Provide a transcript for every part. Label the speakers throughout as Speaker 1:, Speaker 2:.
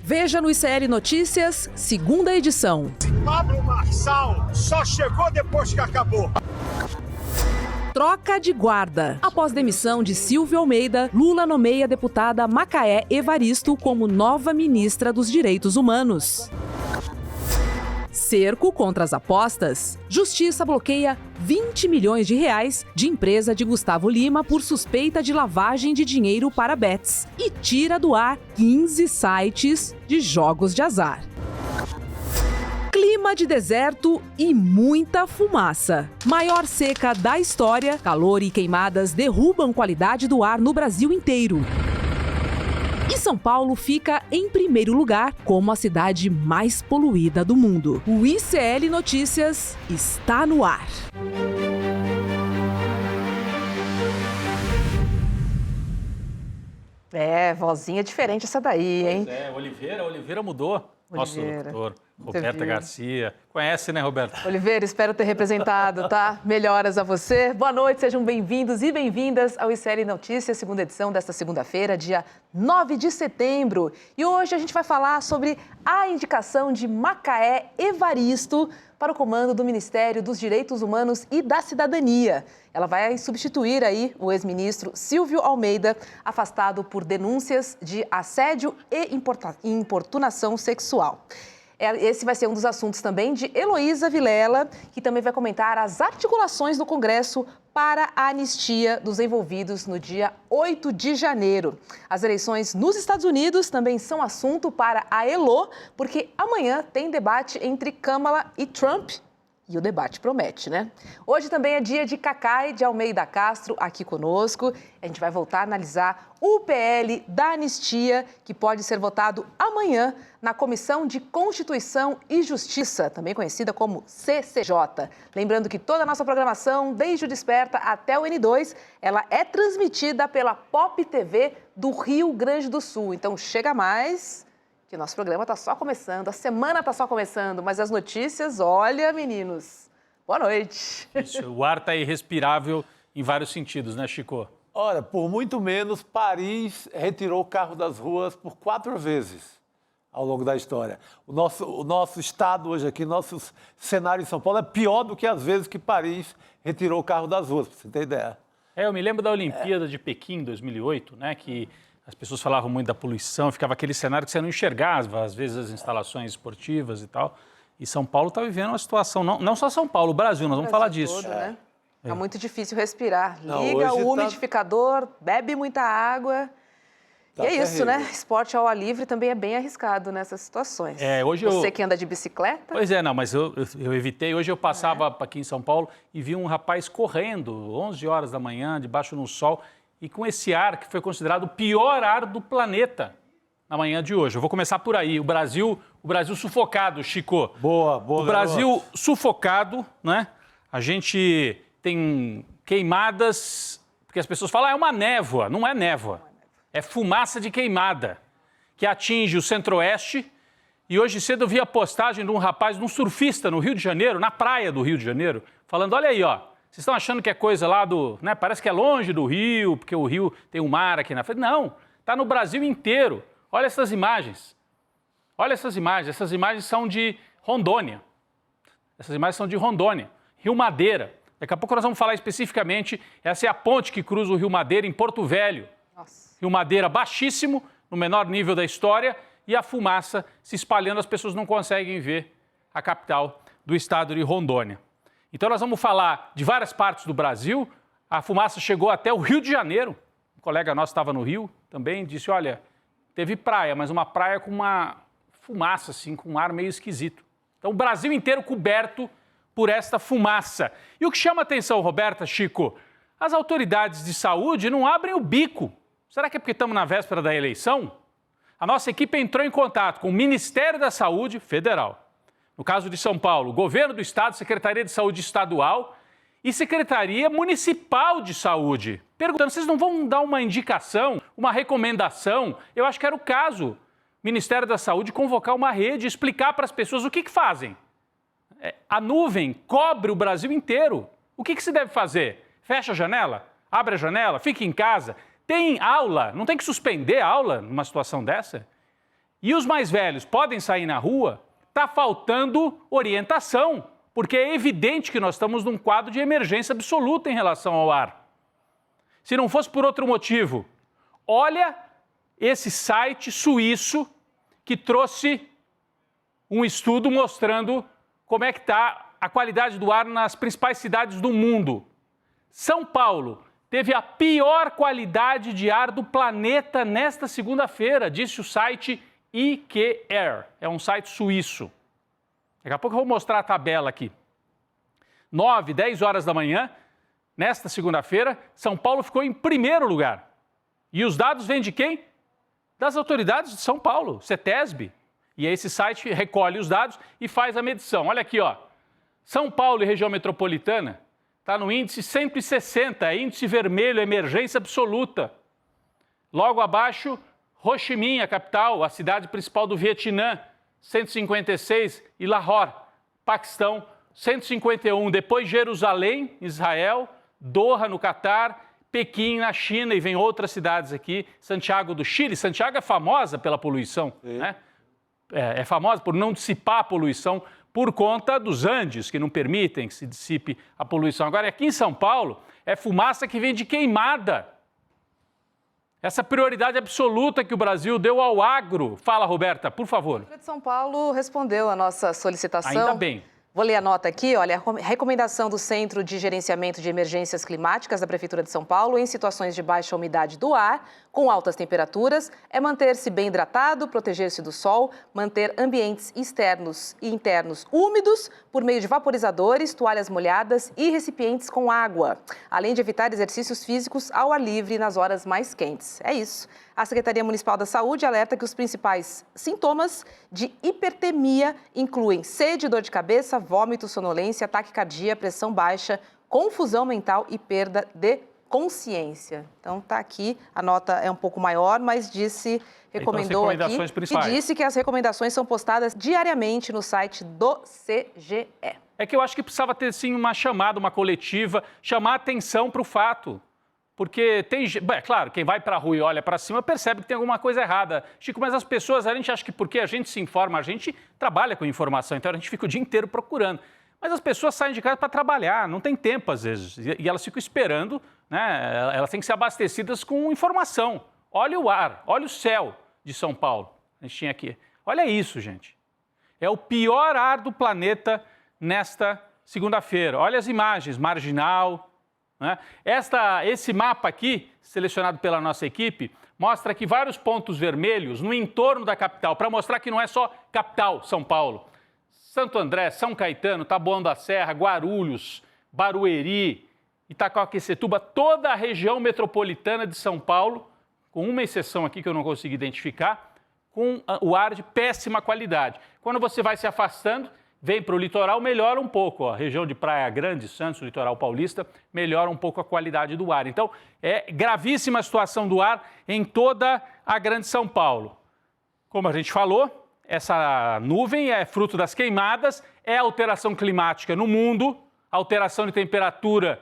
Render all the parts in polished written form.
Speaker 1: Veja no ICL Notícias, segunda edição.
Speaker 2: Pablo Marçal só chegou depois que acabou.
Speaker 1: Troca de guarda. Após demissão de Silvio Almeida, Lula nomeia a deputada Macaé Evaristo como nova ministra dos Direitos Humanos. Cerco contra as apostas. Justiça bloqueia 20 milhões de reais de empresa de Gustavo Lima por suspeita de lavagem de dinheiro para bets e tira do ar 15 sites de jogos de azar. Clima de deserto e muita fumaça. Maior seca da história, calor e queimadas derrubam qualidade do ar no Brasil inteiro. E São Paulo fica em primeiro lugar como a cidade mais poluída do mundo. O ICL Notícias está no ar.
Speaker 3: Vozinha diferente essa daí, hein?
Speaker 4: Pois é, Oliveira mudou. Nosso
Speaker 3: Oliveira.
Speaker 4: doutor, Roberta Garcia. Conhece, né, Roberta?
Speaker 3: Oliveira, espero ter representado, tá? Melhoras a você. Boa noite, sejam bem-vindos e bem-vindas ao ICL Notícias, segunda edição desta segunda-feira, dia 9 de setembro. E hoje a gente vai falar sobre a indicação de Macaé Evaristo para o comando do Ministério dos Direitos Humanos e da Cidadania. Ela vai substituir aí o ex-ministro Silvio Almeida, afastado por denúncias de assédio e importunação sexual. Esse vai ser um dos assuntos também de Heloísa Vilela, que também vai comentar as articulações do Congresso para a anistia dos envolvidos no dia 8 de janeiro. As eleições nos Estados Unidos também são assunto para a Elo, porque amanhã tem debate entre Kamala e Trump. E o debate promete, né? Hoje também é dia de Cacai de Almeida Castro aqui conosco. A gente vai voltar a analisar o PL da anistia, que pode ser votado amanhã na Comissão de Constituição e Justiça, também conhecida como CCJ. Lembrando que toda a nossa programação, desde o Desperta até o N2, ela é transmitida pela Pop TV do Rio Grande do Sul. Então chega mais, que o nosso programa está só começando, a semana está só começando, mas as notícias, olha, meninos, boa noite.
Speaker 4: Isso, o ar está irrespirável em vários sentidos, né, Chico?
Speaker 5: Olha, por muito menos, Paris retirou o carro das ruas por 4 vezes ao longo da história. O nosso estado hoje aqui, nosso cenário em São Paulo é pior do que as vezes que Paris retirou o carro das ruas, para você ter ideia.
Speaker 4: Eu me lembro da Olimpíada de Pequim, 2008, né, que as pessoas falavam muito da poluição, ficava aquele cenário que você não enxergava, às vezes, as instalações esportivas e tal. E São Paulo está vivendo uma situação, não só São Paulo, o Brasil, nós vamos falar disso.
Speaker 3: Todo, né? Tá muito difícil respirar.
Speaker 5: Não,
Speaker 3: Liga o
Speaker 5: hoje
Speaker 3: umidificador, bebe muita água.
Speaker 5: Tá
Speaker 3: e é isso,
Speaker 5: terrível.
Speaker 3: né? Esporte ao ar livre também é bem arriscado nessas situações.
Speaker 4: Hoje
Speaker 3: Você que anda de bicicleta?
Speaker 4: Pois é, não, mas eu evitei. Hoje eu passava aqui em São Paulo e vi um rapaz correndo, 11 horas da manhã, debaixo do sol, e com esse ar que foi considerado o pior ar do planeta na manhã de hoje. Eu vou começar por aí. O Brasil sufocado, Chico.
Speaker 5: Boa,
Speaker 4: O Brasil sufocado, né? A gente tem queimadas, porque as pessoas falam, é uma névoa. Não é névoa, é fumaça de queimada, que atinge o centro-oeste. E hoje cedo eu vi a postagem de um rapaz, de um surfista no Rio de Janeiro, na praia do Rio de Janeiro, falando, olha aí, ó, vocês estão achando que é coisa lá do, né, parece que é longe do Rio, porque o Rio tem um mar aqui na frente. Não, está no Brasil inteiro. Olha essas imagens. Olha essas imagens são de Rondônia. Essas imagens são de Rondônia, Rio Madeira. Daqui a pouco nós vamos falar especificamente, essa é a ponte que cruza o Rio Madeira em Porto Velho.
Speaker 3: Nossa.
Speaker 4: Rio Madeira baixíssimo, no menor nível da história, e a fumaça se espalhando, as pessoas não conseguem ver a capital do estado de Rondônia. Então nós vamos falar de várias partes do Brasil, a fumaça chegou até o Rio de Janeiro. Um colega nosso estava no Rio também, disse, olha, teve praia, mas uma praia com uma fumaça, assim, com um ar meio esquisito. Então o Brasil inteiro coberto por esta fumaça. E o que chama atenção, Roberta, Chico, as autoridades de saúde não abrem o bico. Será que é porque estamos na véspera da eleição? A nossa equipe entrou em contato com o Ministério da Saúde Federal. No caso de São Paulo, Governo do Estado, Secretaria de Saúde Estadual e Secretaria Municipal de Saúde. Perguntando, vocês não vão dar uma indicação, uma recomendação? Eu acho que era o caso. Ministério da Saúde convocar uma rede e explicar para as pessoas o que fazem. A nuvem cobre o Brasil inteiro. O que se deve fazer? Fecha a janela? Abre a janela? Fica em casa? Tem aula? Não tem que suspender a aula numa situação dessa? e os mais velhos podem sair na rua, está faltando orientação, porque é evidente que nós estamos num quadro de emergência absoluta em relação ao ar. Se não fosse por outro motivo, olha esse site suíço que trouxe um estudo mostrando como é que está a qualidade do ar nas principais cidades do mundo. São Paulo teve a pior qualidade de ar do planeta nesta segunda-feira, disse o site IQAir. É um site suíço. Daqui a pouco eu vou mostrar a tabela aqui. 9, 10 horas da manhã, nesta segunda-feira, São Paulo ficou em primeiro lugar. E os dados vêm de quem? Das autoridades de São Paulo, CETESB. E aí esse site recolhe os dados e faz a medição. Olha aqui, ó. São Paulo e região metropolitana está no índice 160, índice vermelho, emergência absoluta. Logo abaixo, Ho Chi Minh, a capital, a cidade principal do Vietnã, 156, e Lahore, Paquistão, 151. Depois Jerusalém, Israel, Doha, no Catar, Pequim, na China, e vem outras cidades aqui, Santiago do Chile. Santiago é famosa pela poluição, né? É famosa por não dissipar a poluição por conta dos Andes, que não permitem que se dissipe a poluição. Agora, aqui em São Paulo, é fumaça que vem de queimada. Essa prioridade absoluta que o Brasil deu ao agro. Fala, Roberta, por favor.
Speaker 3: A Prefeitura de São Paulo respondeu a nossa solicitação.
Speaker 4: Ainda bem.
Speaker 3: Vou ler a nota aqui, olha, a recomendação do Centro de Gerenciamento de Emergências Climáticas da Prefeitura de São Paulo em situações de baixa umidade do ar, com altas temperaturas, é manter-se bem hidratado, proteger-se do sol, manter ambientes externos e internos úmidos por meio de vaporizadores, toalhas molhadas e recipientes com água, além de evitar exercícios físicos ao ar livre nas horas mais quentes. É isso. A Secretaria Municipal da Saúde alerta que os principais sintomas de hipertermia incluem sede, dor de cabeça, vômito, sonolência, taquicardia, pressão baixa, confusão mental e perda de consciência. Então tá aqui, a nota é um pouco maior, mas recomendou aqui e disse que as recomendações são postadas diariamente no site do CGE.
Speaker 4: É que eu acho que precisava ter sim uma chamada, uma coletiva, chamar atenção para o fato. Porque tem, é claro, quem vai para a rua e olha para cima percebe que tem alguma coisa errada. Chico, mas as pessoas, a gente acha que porque a gente se informa, a gente trabalha com informação, então a gente fica o dia inteiro procurando. Mas as pessoas saem de casa para trabalhar, não tem tempo às vezes, e elas ficam esperando, né? Elas têm que ser abastecidas com informação. Olha o ar, olha o céu de São Paulo, a gente tinha aqui. Olha isso, gente. É o pior ar do planeta nesta segunda-feira. Olha as imagens, Marginal, né? Esse mapa aqui, selecionado pela nossa equipe, mostra aqui vários pontos vermelhos no entorno da capital, para mostrar que não é só capital, São Paulo. Santo André, São Caetano, Taboão da Serra, Guarulhos, Barueri, Itacoaquecetuba, toda a região metropolitana de São Paulo, com uma exceção aqui que eu não consigo identificar, com o ar de péssima qualidade. Quando você vai se afastando, vem para o litoral, melhora um pouco. Ó, a região de Praia Grande, Santos, litoral paulista, melhora um pouco a qualidade do ar. Então, é gravíssima a situação do ar em toda a Grande São Paulo. Como a gente falou, essa nuvem é fruto das queimadas, é alteração climática no mundo, alteração de temperatura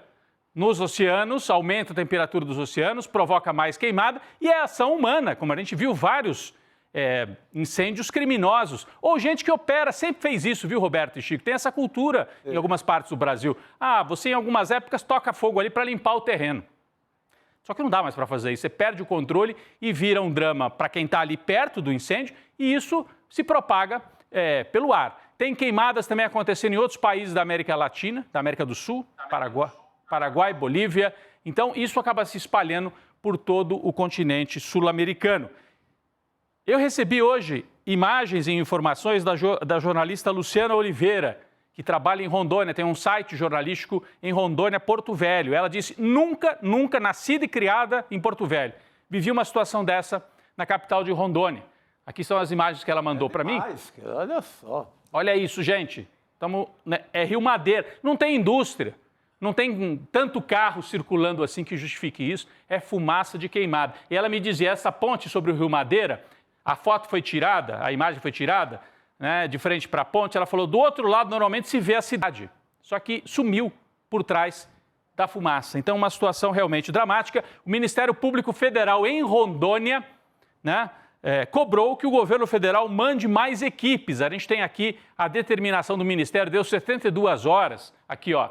Speaker 4: nos oceanos, aumenta a temperatura dos oceanos, provoca mais queimada, e é ação humana, como a gente viu vários incêndios criminosos, ou gente que opera, sempre fez isso, viu, Roberto e Chico? Tem essa cultura em algumas partes do Brasil. Você em algumas épocas toca fogo ali para limpar o terreno. Só que não dá mais para fazer isso, você perde o controle e vira um drama para quem está ali perto do incêndio, e isso se propaga pelo ar. Tem queimadas também acontecendo em outros países da América Latina, da América do Sul, Paraguai, Bolívia. Então, isso acaba se espalhando por todo o continente sul-americano. Eu recebi hoje imagens e informações da jornalista Luciana Oliveira, que trabalha em Rondônia, tem um site jornalístico em Rondônia, Porto Velho. Ela disse, nunca nascida e criada em Porto Velho. Vivi uma situação dessa na capital de Rondônia. Aqui são as imagens que ela mandou para mim.
Speaker 5: Olha só.
Speaker 4: Olha isso, gente. É Rio Madeira. Não tem indústria. Não tem tanto carro circulando assim que justifique isso. É fumaça de queimada. E ela me dizia, essa ponte sobre o Rio Madeira, a foto foi tirada, a imagem foi tirada, né, de frente para a ponte. Ela falou, do outro lado normalmente se vê a cidade. Só que sumiu por trás da fumaça. Então, uma situação realmente dramática. O Ministério Público Federal em Rondônia, né, cobrou que o governo federal mande mais equipes. A gente tem aqui a determinação do Ministério, deu 72 horas. Aqui, ó,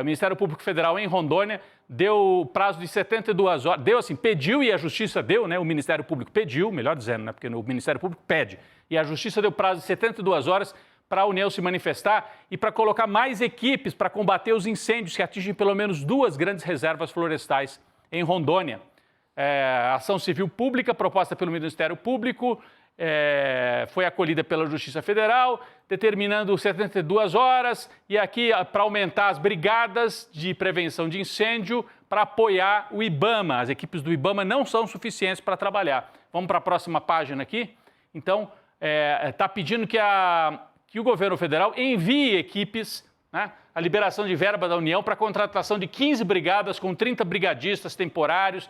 Speaker 4: o Ministério Público Federal em Rondônia deu prazo de 72 horas. Deu assim, pediu e a Justiça deu, né? O Ministério Público pediu, melhor dizendo, né? Porque o Ministério Público pede. E a Justiça deu prazo de 72 horas para a União se manifestar e para colocar mais equipes para combater os incêndios que atingem pelo menos 2 grandes reservas florestais em Rondônia. Ação civil pública proposta pelo Ministério Público foi acolhida pela Justiça Federal, determinando 72 horas e aqui para aumentar as brigadas de prevenção de incêndio para apoiar o IBAMA. As equipes do IBAMA não são suficientes para trabalhar. Vamos para a próxima página aqui. Então, está pedindo que o governo federal envie equipes, né, a liberação de verba da União para a contratação de 15 brigadas com 30 brigadistas temporários,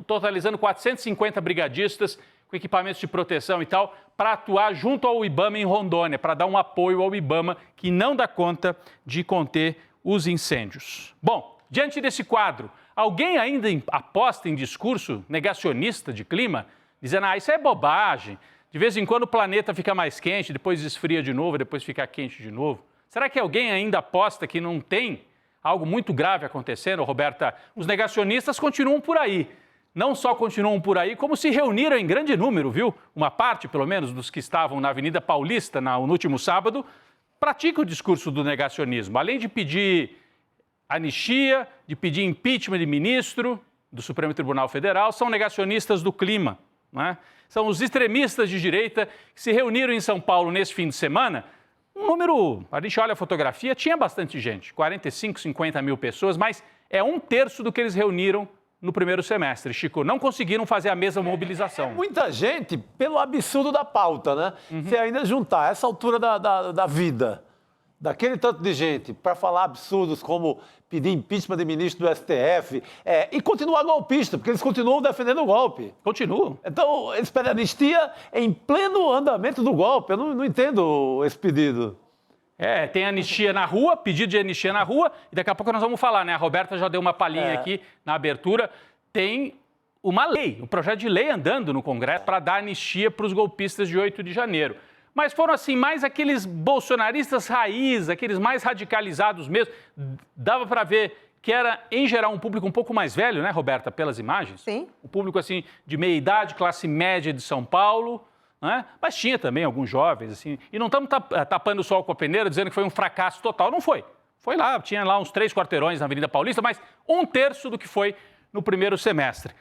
Speaker 4: totalizando 450 brigadistas com equipamentos de proteção e tal, para atuar junto ao IBAMA em Rondônia, para dar um apoio ao IBAMA que não dá conta de conter os incêndios. Bom, diante desse quadro, alguém ainda aposta em discurso negacionista de clima, dizendo, isso é bobagem, de vez em quando o planeta fica mais quente, depois esfria de novo, depois fica quente de novo. Será que alguém ainda aposta que não tem algo muito grave acontecendo, Roberta? Os negacionistas continuam por aí. Não só continuam por aí, como se reuniram em grande número, viu? Uma parte, pelo menos, dos que estavam na Avenida Paulista no último sábado, pratica o discurso do negacionismo. Além de pedir anistia, de pedir impeachment de ministro do Supremo Tribunal Federal, são negacionistas do clima, né? São os extremistas de direita que se reuniram em São Paulo nesse fim de semana. Um número, a gente olha a fotografia, tinha bastante gente, 45, 50 mil pessoas, mas é 1/3 do que eles reuniram no primeiro semestre, Chico. Não conseguiram fazer a mesma mobilização.
Speaker 5: Muita gente pelo absurdo da pauta, né? Se ainda juntar essa altura da vida, daquele tanto de gente, para falar absurdos como pedir impeachment de ministro do STF e continuar golpista, porque eles continuam defendendo o golpe.
Speaker 4: Continuam.
Speaker 5: Então, eles pedem anistia em pleno andamento do golpe. Eu não entendo esse pedido.
Speaker 4: Tem anistia na rua, pedido de anistia na rua, e daqui a pouco nós vamos falar, né? A Roberta já deu uma palhinha aqui na abertura. Tem uma lei, um projeto de lei andando no Congresso para dar anistia para os golpistas de 8 de janeiro. Mas foram, assim, mais aqueles bolsonaristas raiz, aqueles mais radicalizados mesmo. Dava para ver que era, em geral, um público um pouco mais velho, né, Roberta, pelas imagens?
Speaker 3: Sim.
Speaker 4: Um público, assim, de meia idade, classe média de São Paulo, né? Mas tinha também alguns jovens, assim. E não estamos tapando o sol com a peneira, dizendo que foi um fracasso total. Não foi. Foi lá, tinha lá uns 3 quarteirões na Avenida Paulista, mas 1/3 do que foi no primeiro semestre.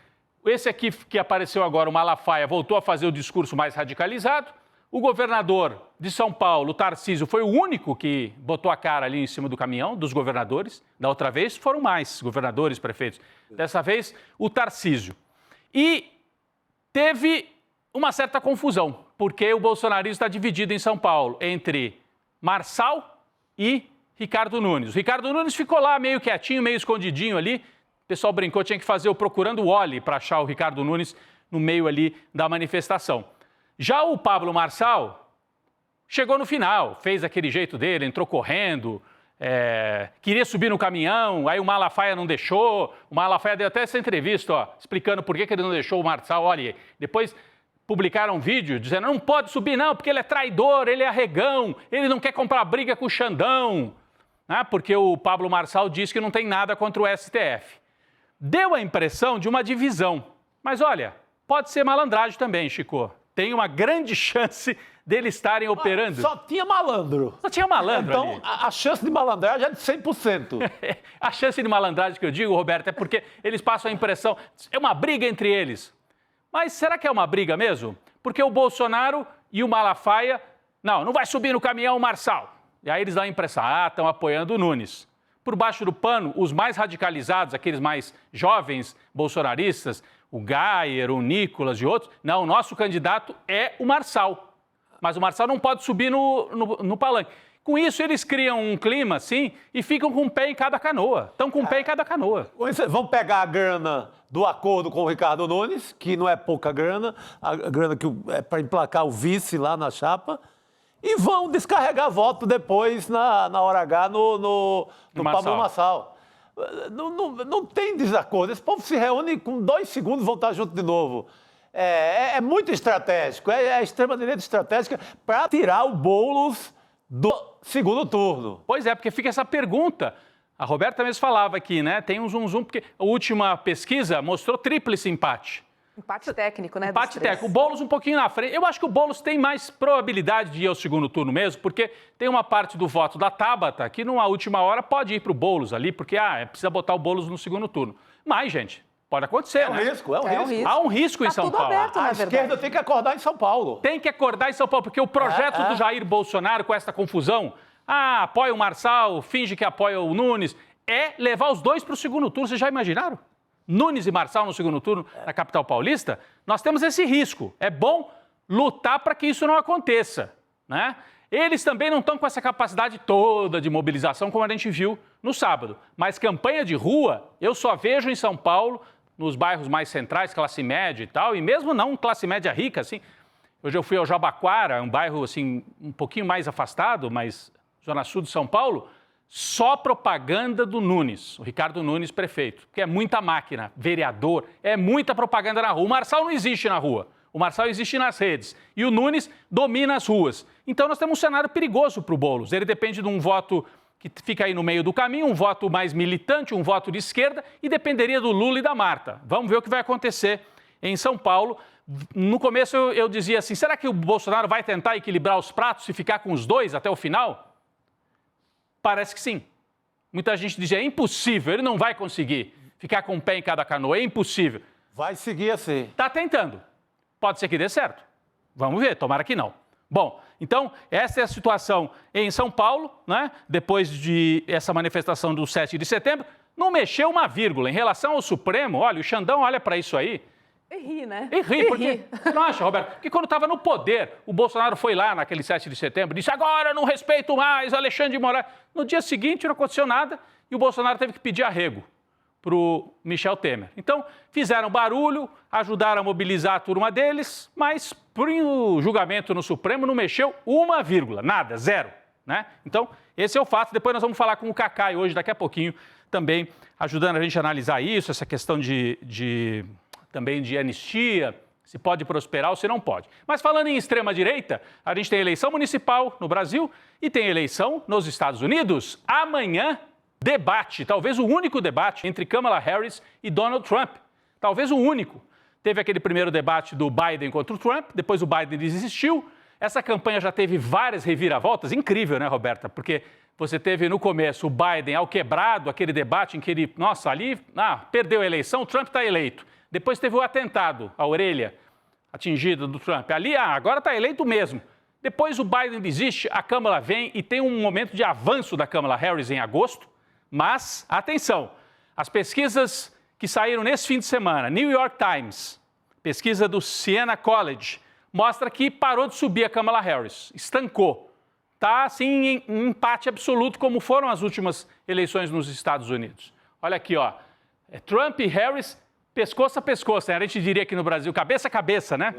Speaker 4: Esse aqui que apareceu agora, o Malafaia, voltou a fazer o discurso mais radicalizado. O governador de São Paulo, Tarcísio, foi o único que botou a cara ali em cima do caminhão, dos governadores. Da outra vez foram mais governadores, prefeitos. Dessa vez, o Tarcísio. E teve uma certa confusão, porque o bolsonarismo está dividido em São Paulo entre Marçal e Ricardo Nunes. O Ricardo Nunes ficou lá meio quietinho, meio escondidinho ali. O pessoal brincou, tinha que fazer o procurando o Oli para achar o Ricardo Nunes no meio ali da manifestação. Já o Pablo Marçal chegou no final, fez aquele jeito dele, entrou correndo, queria subir no caminhão, aí o Malafaia não deixou. O Malafaia deu até essa entrevista, explicando por que ele não deixou o Marçal. Olha, depois publicaram um vídeo dizendo, não pode subir não, porque ele é traidor, ele é arregão, ele não quer comprar briga com o Xandão, né? Porque o Pablo Marçal disse que não tem nada contra o STF. Deu a impressão de uma divisão, mas olha, pode ser malandragem também, Chico. Tem uma grande chance deles estarem operando.
Speaker 5: Só tinha malandro.
Speaker 4: Só tinha malandro
Speaker 5: então,
Speaker 4: ali.
Speaker 5: a chance de malandragem é de 100%.
Speaker 4: A chance de malandragem que eu digo, Roberto, é porque eles passam a impressão, é uma briga entre eles. Mas será que é uma briga mesmo? Porque o Bolsonaro e o Malafaia, não vai subir no caminhão o Marçal. E aí eles dão a impressão, estão apoiando o Nunes. Por baixo do pano, os mais radicalizados, aqueles mais jovens bolsonaristas, o Gayer, o Nicolas e outros, não, o nosso candidato é o Marçal. Mas o Marçal não pode subir no palanque. Com isso, eles criam um clima, assim, e ficam com um pé em cada canoa. Estão com um pé em cada canoa.
Speaker 5: Vão pegar a grana do acordo com o Ricardo Nunes, que não é pouca grana, a grana que é para emplacar o vice lá na chapa, e vão descarregar voto depois, na hora H, no Pablo Marçal. Não tem desacordo. Esse povo se reúne com 2 segundos e vão estar junto de novo. É muito estratégico, é a extrema-direita estratégica para tirar o Boulos do segundo turno.
Speaker 4: Pois é, porque fica essa pergunta. A Roberta mesmo falava aqui, né? Tem um zoom, porque a última pesquisa mostrou tríplice empate.
Speaker 3: Empate técnico, né?
Speaker 4: Empate técnico. O Boulos um pouquinho na frente. Eu acho que o Boulos tem mais probabilidade de ir ao segundo turno mesmo, porque tem uma parte do voto da Tabata que, numa última hora, pode ir para o Boulos ali, porque precisa botar o Boulos no segundo turno. Mas, gente, pode acontecer,
Speaker 5: É um risco.
Speaker 4: Há um risco em São Paulo.
Speaker 3: Aberto,
Speaker 5: A esquerda tem que acordar em São Paulo.
Speaker 4: Tem que acordar em São Paulo, porque o projeto do Jair Bolsonaro com essa confusão, apoia o Marçal, finge que apoia o Nunes, é levar os dois para o segundo turno. Vocês já imaginaram? Nunes e Marçal no segundo turno na capital paulista? Nós temos esse risco. É bom lutar para que isso não aconteça, né? Eles também não estão com essa capacidade toda de mobilização, como a gente viu no sábado. Mas campanha de rua, eu só vejo em São Paulo, nos bairros mais centrais, classe média e tal, e mesmo não classe média rica, assim. Hoje eu fui ao Jabaquara, um bairro assim um pouquinho mais afastado, mas zona sul de São Paulo, só propaganda do Nunes, o Ricardo Nunes, prefeito, porque é muita máquina, vereador, é muita propaganda na rua. O Marçal não existe na rua, o Marçal existe nas redes e o Nunes domina as ruas. Então nós temos um cenário perigoso para o Boulos. Ele depende de um voto que fica aí no meio do caminho, um voto mais militante, um voto de esquerda, e dependeria do Lula e da Marta. Vamos ver o que vai acontecer em São Paulo. No começo eu dizia assim, será que o Bolsonaro vai tentar equilibrar os pratos e ficar com os dois até o final? Parece que sim. Muita gente dizia, é impossível, ele não vai conseguir ficar com um pé em cada canoa, é impossível.
Speaker 5: Vai seguir assim.
Speaker 4: Está tentando. Pode ser que dê certo. Vamos ver, tomara que não. Bom, então, essa é a situação em São Paulo, né? Depois de essa manifestação do 7 de setembro, não mexeu uma vírgula. Em relação ao Supremo, olha, o Xandão olha para isso aí.
Speaker 3: E ri, né?
Speaker 4: E ri, porque, você não acha, Roberto? Porque quando estava no poder, o Bolsonaro foi lá naquele 7 de setembro, disse, agora eu não respeito mais Alexandre de Moraes. No dia seguinte não aconteceu nada e o Bolsonaro teve que pedir arrego para o Michel Temer. Então, fizeram barulho, ajudaram a mobilizar a turma deles, mas para o julgamento no Supremo não mexeu uma vírgula, nada, zero, né? Então, esse é o fato. Depois nós vamos falar com o Cacai hoje, daqui a pouquinho, também ajudando a gente a analisar isso, essa questão também de anistia, se pode prosperar ou se não pode. Mas falando em extrema-direita, a gente tem eleição municipal no Brasil e tem eleição nos Estados Unidos. Amanhã, debate, talvez o único debate entre Kamala Harris e Donald Trump. Talvez o único. Teve aquele primeiro debate do Biden contra o Trump, depois o Biden desistiu. Essa campanha já teve várias reviravoltas. Incrível, né, Roberta? Porque você teve no começo o Biden ao quebrado, aquele debate em que ele, perdeu a eleição, o Trump está eleito. Depois teve o atentado, a orelha atingida do Trump. Ali, agora está eleito mesmo. Depois o Biden desiste, a Kamala vem e tem um momento de avanço da Kamala Harris em agosto. Mas, atenção, as pesquisas que saíram nesse fim de semana, New York Times, pesquisa do Siena College, mostra que parou de subir a Kamala Harris, estancou. Está, assim, em empate absoluto, como foram as últimas eleições nos Estados Unidos. Olha aqui, ó, Trump e Harris, pescoço a pescoço, né? A gente diria aqui no Brasil, cabeça a cabeça, né?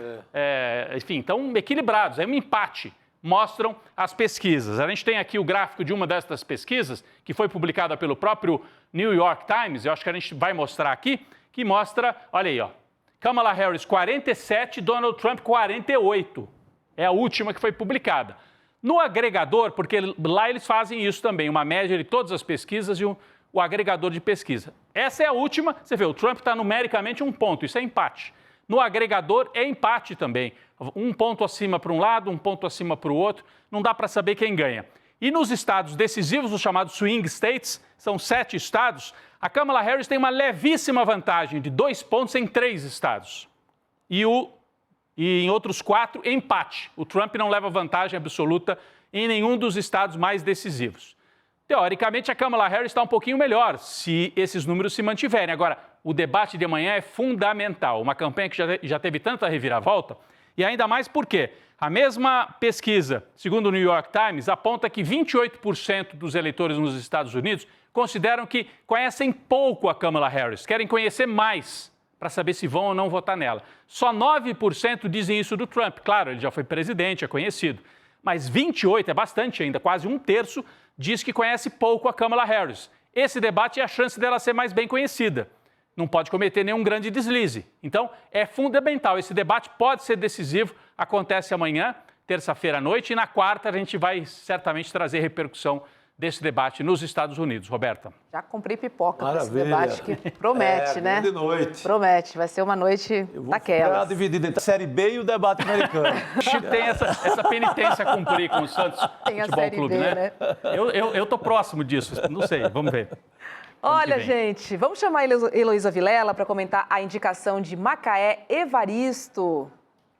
Speaker 4: Enfim, então equilibrados, é um empate, mostram as pesquisas. A gente tem aqui o gráfico de uma dessas pesquisas, que foi publicada pelo próprio New York Times, eu acho que a gente vai mostrar aqui, que mostra, olha aí, ó, Kamala Harris 47, Donald Trump 48. É a última que foi publicada. No agregador, porque lá eles fazem isso também, uma média de todas as pesquisas e o agregador de pesquisa. Essa é a última, você vê, o Trump está numericamente 1 ponto, isso é empate. No agregador é empate também, 1 ponto acima para um lado, 1 ponto acima para o outro, não dá para saber quem ganha. E nos estados decisivos, os chamados swing states, são 7 estados, a Kamala Harris tem uma levíssima vantagem de 2 pontos em 3 estados. E em outros 4, empate. O Trump não leva vantagem absoluta em nenhum dos estados mais decisivos. Teoricamente, a Kamala Harris está um pouquinho melhor, se esses números se mantiverem. Agora, o debate de amanhã é fundamental. Uma campanha que já teve tanta reviravolta, e ainda mais porque a mesma pesquisa, segundo o New York Times, aponta que 28% dos eleitores nos Estados Unidos consideram que conhecem pouco a Kamala Harris, querem conhecer mais para saber se vão ou não votar nela. Só 9% dizem isso do Trump. Claro, ele já foi presidente, é conhecido. Mas 28%, é bastante ainda, quase 1/3, diz que conhece pouco a Kamala Harris. Esse debate é a chance dela ser mais bem conhecida. não pode cometer nenhum grande deslize. Então, é fundamental. Esse debate pode ser decisivo. Acontece amanhã, terça-feira à noite, e na quarta a gente vai certamente trazer repercussão desse debate nos Estados Unidos. Roberta.
Speaker 3: Já comprei pipoca para esse
Speaker 5: Maravilha.
Speaker 3: debate que promete, né?
Speaker 5: De noite.
Speaker 3: Promete, vai ser uma noite daquelas.
Speaker 5: Dividida entre a Série B e o debate americano.
Speaker 4: Tem essa penitência a cumprir com o Santos
Speaker 3: Tem a
Speaker 4: Futebol
Speaker 3: Série
Speaker 4: Clube,
Speaker 3: B,
Speaker 4: né? Eu tô próximo disso, não sei, vamos ver.
Speaker 3: Olha, gente, vamos chamar a Heloísa Vilela para comentar a indicação de Macaé Evaristo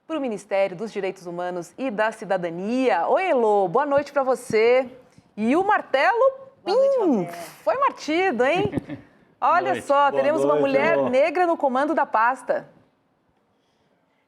Speaker 3: para o Ministério dos Direitos Humanos e da Cidadania. Oi, Elo, boa noite para você. E o martelo, foi partido, hein? Olha só, teremos uma mulher negra no comando da pasta.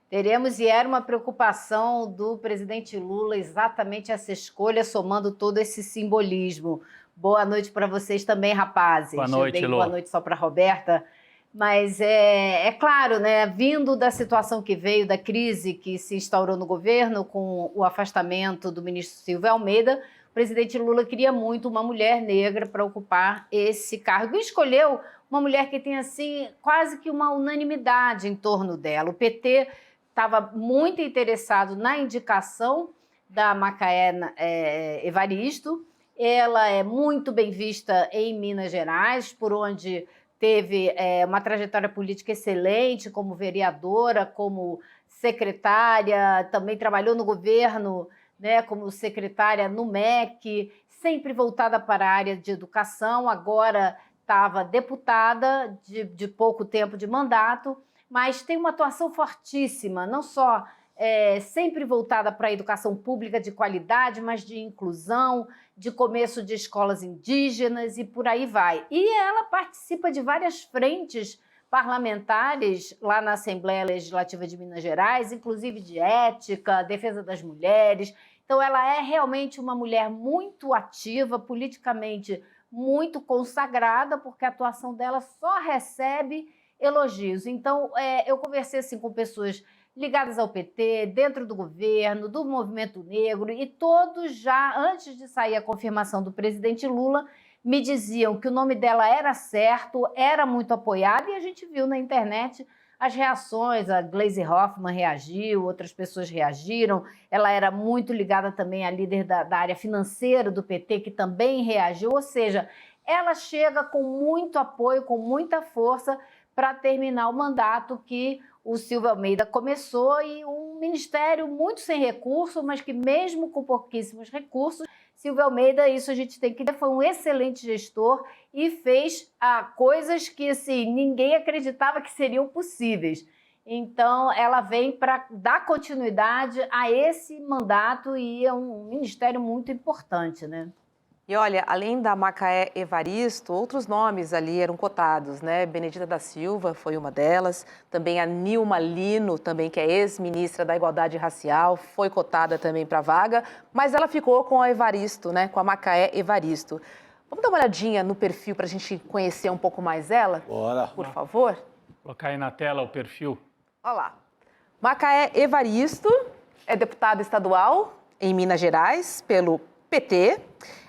Speaker 6: Teremos, e era uma preocupação do presidente Lula, exatamente essa escolha, somando todo esse simbolismo. Boa noite para vocês também, rapazes.
Speaker 4: Boa noite, Elô.
Speaker 6: Boa noite só para a Roberta. Mas é claro, né, vindo da situação que veio, da crise que se instaurou no governo, com o afastamento do ministro Silvio Almeida, o presidente Lula queria muito uma mulher negra para ocupar esse cargo. E escolheu uma mulher que tem, assim, quase que uma unanimidade em torno dela. O PT estava muito interessado na indicação da Macaé Evaristo. Ela é muito bem vista em Minas Gerais, por onde teve uma trajetória política excelente como vereadora, como secretária, também trabalhou no governo, né, como secretária no MEC, sempre voltada para a área de educação, agora estava deputada de pouco tempo de mandato, mas tem uma atuação fortíssima, não só sempre voltada para a educação pública de qualidade, mas de inclusão, de começo de escolas indígenas e por aí vai. E ela participa de várias frentes parlamentares lá na Assembleia Legislativa de Minas Gerais, inclusive de ética, defesa das mulheres. Então, ela é realmente uma mulher muito ativa, politicamente muito consagrada, porque a atuação dela só recebe elogios. Então, eu conversei assim, com pessoas ligadas ao PT, dentro do governo, do movimento negro, e todos já, antes de sair a confirmação do presidente Lula, me diziam que o nome dela era certo, era muito apoiado, e a gente viu na internet as reações, a Gleisi Hoffmann reagiu, outras pessoas reagiram, ela era muito ligada também à líder da área financeira do PT, que também reagiu, ou seja, ela chega com muito apoio, com muita força, para terminar o mandato que o Silvio Almeida começou, e um ministério muito sem recurso, mas que mesmo com pouquíssimos recursos, Silvio Almeida, isso a gente tem que dizer, foi um excelente gestor e fez coisas que assim, ninguém acreditava que seriam possíveis. Então, ela vem para dar continuidade a esse mandato e é um ministério muito importante, né?
Speaker 3: E olha, além da Macaé Evaristo, outros nomes ali eram cotados, né? Benedita da Silva foi uma delas, também a Nilma Lino, também, que é ex-ministra da Igualdade Racial, foi cotada também para a vaga, mas ela ficou com a Evaristo, né? Com a Macaé Evaristo. Vamos dar uma olhadinha no perfil para a gente conhecer um pouco mais ela?
Speaker 5: Bora.
Speaker 3: Por favor.
Speaker 4: Colocar aí na tela o perfil.
Speaker 3: Olha lá. Macaé Evaristo é deputada estadual em Minas Gerais pelo PT.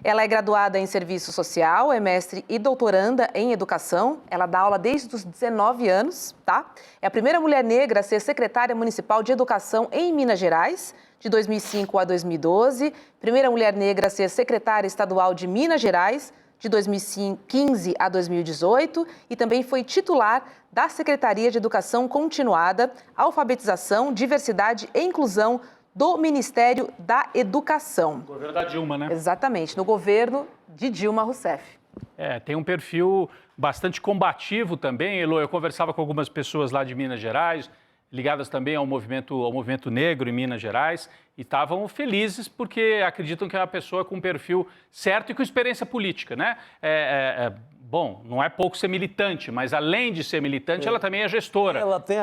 Speaker 3: Ela é graduada em Serviço Social, é mestre e doutoranda em Educação. Ela dá aula desde os 19 anos, tá? É a primeira mulher negra a ser secretária municipal de Educação em Minas Gerais, de 2005 a 2012. Primeira mulher negra a ser secretária estadual de Minas Gerais, de 2015 a 2018. E também foi titular da Secretaria de Educação Continuada, Alfabetização, Diversidade e Inclusão do Ministério da Educação.
Speaker 4: No governo da Dilma, né?
Speaker 3: Exatamente, no governo de Dilma Rousseff.
Speaker 4: Tem um perfil bastante combativo também, Elô. Eu conversava com algumas pessoas lá de Minas Gerais, ligadas também ao movimento negro em Minas Gerais, e estavam felizes porque acreditam que é uma pessoa com um perfil certo e com experiência política, né? Bom, não é pouco ser militante, mas além de ser militante, ela também é gestora.
Speaker 5: Ela tem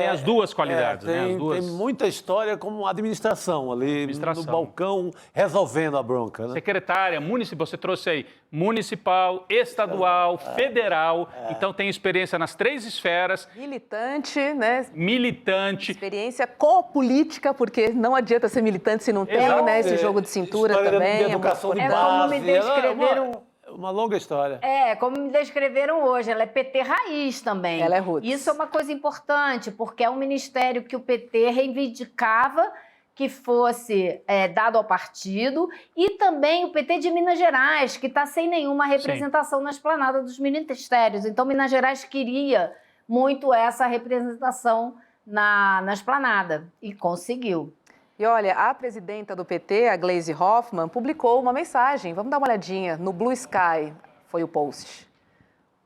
Speaker 4: as duas qualidades, né? As duas...
Speaker 5: Tem muita história como administração ali, no balcão, resolvendo a bronca, né?
Speaker 4: Secretária, municipal, você trouxe aí, municipal, estadual, federal, então tem experiência nas três esferas.
Speaker 3: Militante, né?
Speaker 4: Militante.
Speaker 3: Experiência com política, porque não adianta ser militante se não tem, né? Esse jogo de cintura
Speaker 5: história
Speaker 3: também.
Speaker 5: De educação de base.
Speaker 6: Como me descreveram
Speaker 5: uma longa história.
Speaker 6: Como me descreveram hoje, ela é PT raiz também.
Speaker 3: Ela é roots.
Speaker 6: Isso é uma coisa importante, porque é um ministério que o PT reivindicava que fosse dado ao partido, e também o PT de Minas Gerais, que está sem nenhuma representação na esplanada dos ministérios. Então, Minas Gerais queria muito essa representação na esplanada, e conseguiu.
Speaker 3: E olha, a presidenta do PT, a Gleisi Hoffmann, publicou uma mensagem. Vamos dar uma olhadinha no Blue Sky, foi o post.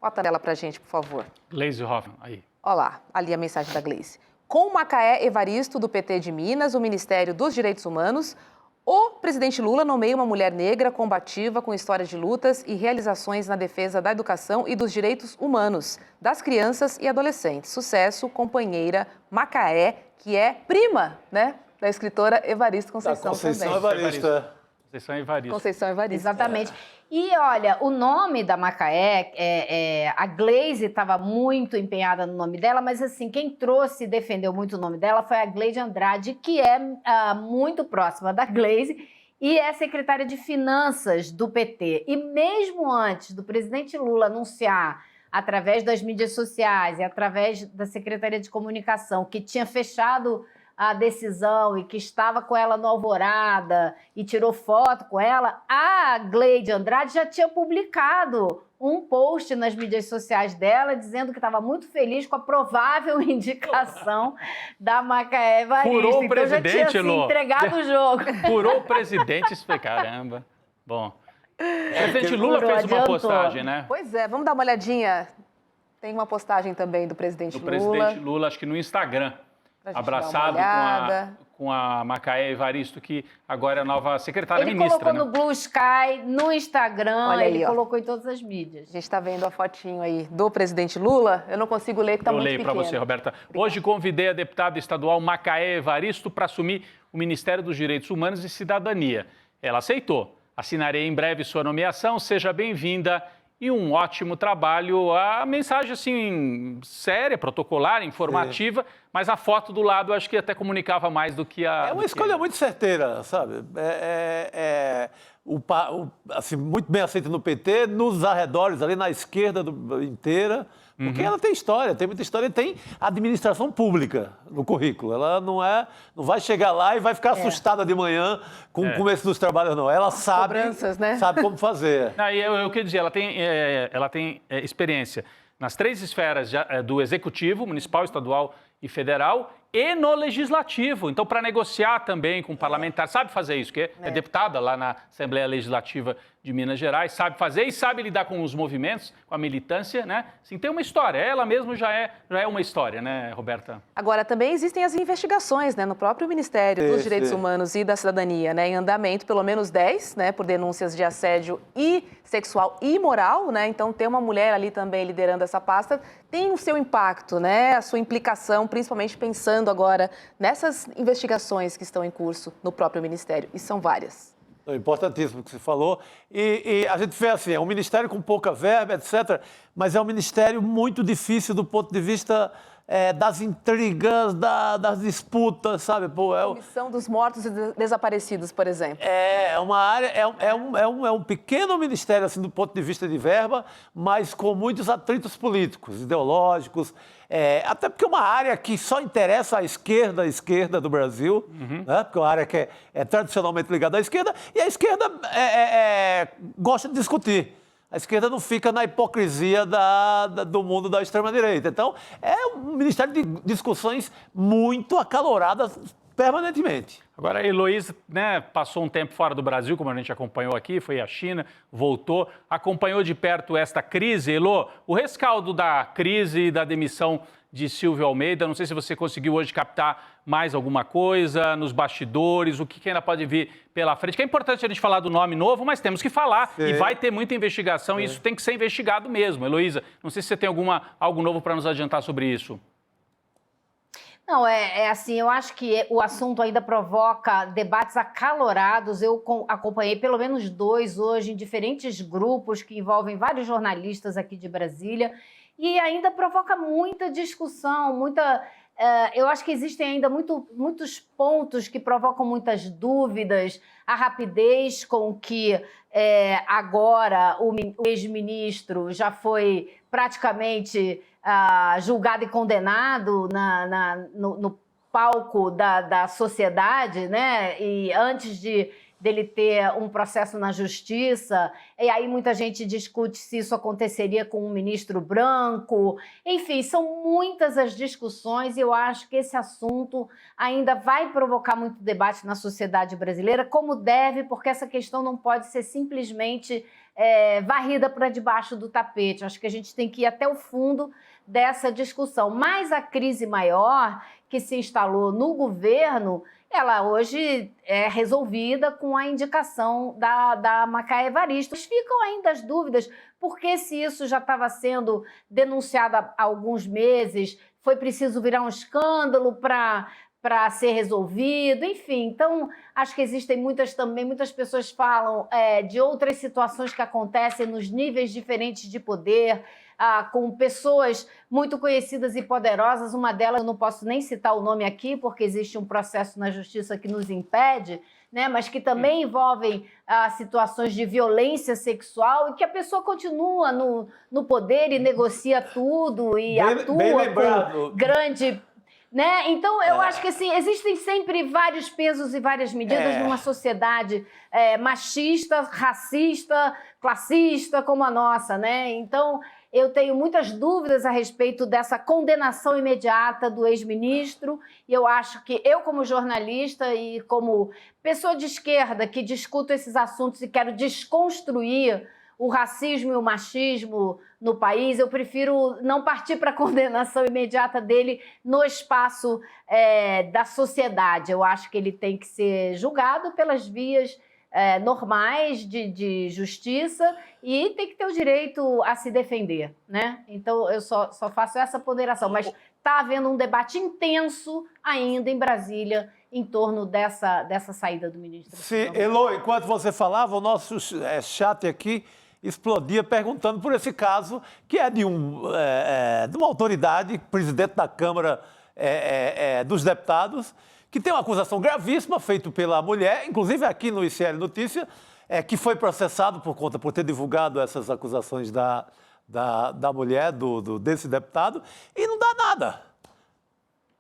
Speaker 3: Bota ela pra gente, por favor.
Speaker 4: Gleisi Hoffmann, aí.
Speaker 3: Olha lá, ali a mensagem da Gleisi. Com Macaé Evaristo, do PT de Minas, o Ministério dos Direitos Humanos, o presidente Lula nomeia uma mulher negra combativa com histórias de lutas e realizações na defesa da educação e dos direitos humanos das crianças e adolescentes. Sucesso, companheira Macaé, que é prima, né, da escritora Evaristo Conceição também.
Speaker 5: Evaristo.
Speaker 4: Conceição Evaristo.
Speaker 3: Conceição Evaristo.
Speaker 6: Exatamente. E olha, o nome da Macaé, a Gleisi estava muito empenhada no nome dela, mas assim, quem trouxe e defendeu muito o nome dela foi a Gleide Andrade, que é muito próxima da Gleisi e é secretária de Finanças do PT. E mesmo antes do presidente Lula anunciar, através das mídias sociais e através da Secretaria de Comunicação, que tinha fechado a decisão e que estava com ela no Alvorada e tirou foto com ela, a Gleide Andrade já tinha publicado um post nas mídias sociais dela dizendo que estava muito feliz com a provável indicação da Macaé Evaristo.
Speaker 4: Furou o
Speaker 6: então já tinha
Speaker 4: presidente, Elô.
Speaker 6: entregado o jogo.
Speaker 4: Furou o presidente, isso foi caramba. Bom, o presidente Lula fez uma
Speaker 6: adiantou.
Speaker 4: postagem, né?
Speaker 3: Pois é, vamos dar uma olhadinha. Tem uma postagem também do presidente
Speaker 4: Do
Speaker 3: Lula.
Speaker 4: presidente Lula, acho que no Instagram.
Speaker 3: Pra gente
Speaker 4: Abraçado
Speaker 3: dar uma olhada.
Speaker 4: com a Macaé Evaristo, que agora é a nova secretária
Speaker 6: Ele
Speaker 4: ministra.
Speaker 6: colocou
Speaker 4: né?
Speaker 6: no Blue Sky, no Instagram,
Speaker 3: Olha aí,
Speaker 6: ele
Speaker 3: ó.
Speaker 6: colocou em todas as mídias.
Speaker 3: A gente está vendo a fotinho aí do presidente Lula. Eu não consigo ler, que está
Speaker 4: Eu
Speaker 3: muito
Speaker 4: leio
Speaker 3: pequeno.
Speaker 4: para você, Roberta. Hoje convidei a deputada estadual Macaé Evaristo para assumir o Ministério dos Direitos Humanos e Cidadania. Ela aceitou. Assinarei em breve sua nomeação. Seja bem-vinda e um ótimo trabalho. A mensagem, assim, séria, protocolar, informativa, mas a foto do lado eu acho que até comunicava mais do que a...
Speaker 5: É uma escolha muito certeira, sabe? Assim, muito bem aceita no PT, nos arredores, ali na esquerda inteira, porque ela tem história, tem muita história e tem administração pública no currículo. Ela não vai chegar lá e vai ficar assustada de manhã com o começo dos trabalhos, não. Ela sabe,
Speaker 3: cobranças, né?
Speaker 5: sabe como fazer.
Speaker 4: Eu queria dizer, ela tem experiência nas 3 esferas do Executivo, Municipal, Estadual e Federal, e no Legislativo. Então, para negociar também com o parlamentar, sabe fazer isso, que é deputada lá na Assembleia Legislativa de Minas Gerais, sabe fazer e sabe lidar com os movimentos, com a militância, né? Assim, tem uma história, ela mesma já é uma história, né, Roberta?
Speaker 3: Agora, também existem as investigações, né, no próprio Ministério dos Direitos Humanos e da Cidadania, né, em andamento, pelo menos 10, né, por denúncias de assédio sexual e moral, né, então ter uma mulher ali também liderando essa pasta tem o seu impacto, né, a sua implicação, principalmente pensando agora nessas investigações que estão em curso no próprio Ministério, e são várias.
Speaker 5: É importantíssimo o que você falou. E a gente vê assim, é um ministério com pouca verba, etc., mas é um ministério muito difícil do ponto de vista das intrigas, das disputas, sabe?
Speaker 3: Comissão dos Mortos e Desaparecidos, por exemplo.
Speaker 5: É uma área, é um pequeno ministério assim, do ponto de vista de verba, mas com muitos atritos políticos, ideológicos, até porque é uma área que só interessa à esquerda do Brasil, né? Porque é uma área que é tradicionalmente ligada à esquerda, e a esquerda gosta de discutir. A esquerda não fica na hipocrisia do mundo da extrema-direita. Então, é um ministério de discussões muito acaloradas permanentemente.
Speaker 4: Agora, a Heloísa, né, passou um tempo fora do Brasil, como a gente acompanhou aqui, foi à China, voltou, acompanhou de perto esta crise. Elô, o rescaldo da crise e da demissão de Silvio Almeida, não sei se você conseguiu hoje captar mais alguma coisa nos bastidores, o que ainda pode vir pela frente, que é importante a gente falar do nome novo, mas temos que falar, e vai ter muita investigação, e isso tem que ser investigado mesmo. Heloísa, não sei se você tem algo novo para nos adiantar sobre isso.
Speaker 6: Não, assim, eu acho que o assunto ainda provoca debates acalorados. Eu acompanhei pelo menos 2 hoje em diferentes grupos que envolvem vários jornalistas aqui de Brasília e ainda provoca muita discussão, muita eu acho que existem ainda muitos pontos que provocam muitas dúvidas. A rapidez com que agora o ex-ministro já foi praticamente julgado e condenado no palco da sociedade, né? E antes dele ter um processo na justiça, e aí muita gente discute se isso aconteceria com um ministro branco. Enfim, são muitas as discussões e eu acho que esse assunto ainda vai provocar muito debate na sociedade brasileira, como deve, porque essa questão não pode ser simplesmente varrida para debaixo do tapete. Acho que a gente tem que ir até o fundo dessa discussão. Mas a crise maior que se instalou no governo, ela hoje é resolvida com a indicação da Macaé Evaristo. Mas ficam ainda as dúvidas, porque se isso já estava sendo denunciado há alguns meses, foi preciso virar um escândalo para ser resolvido, enfim. Então, acho que existem muitas pessoas falam de outras situações que acontecem nos níveis diferentes de poder, com pessoas muito conhecidas e poderosas. Uma delas, eu não posso nem citar o nome aqui, porque existe um processo na justiça que nos impede, né, mas que também envolvem situações de violência sexual e que a pessoa continua no poder e negocia tudo e atua com grande... Né? Então, eu acho que assim, existem sempre vários pesos e várias medidas numa sociedade machista, racista, classista como a nossa, né? Então, eu tenho muitas dúvidas a respeito dessa condenação imediata do ex-ministro e eu acho que eu, como jornalista e como pessoa de esquerda que discuto esses assuntos e quero desconstruir o racismo e o machismo no país, eu prefiro não partir para a condenação imediata dele no espaço da sociedade. Eu acho que ele tem que ser julgado pelas vias normais de justiça e tem que ter o direito a se defender, né? Então, eu só faço essa ponderação. Mas está havendo um debate intenso ainda em Brasília em torno dessa saída do ministro.
Speaker 5: Sim, Elo, enquanto você falava, o nosso chat aqui explodia perguntando por esse caso, que é de uma autoridade, presidente da Câmara dos Deputados, que tem uma acusação gravíssima feita pela mulher, inclusive aqui no ICL Notícia, que foi processado por ter divulgado essas acusações da mulher, desse deputado, e não dá nada.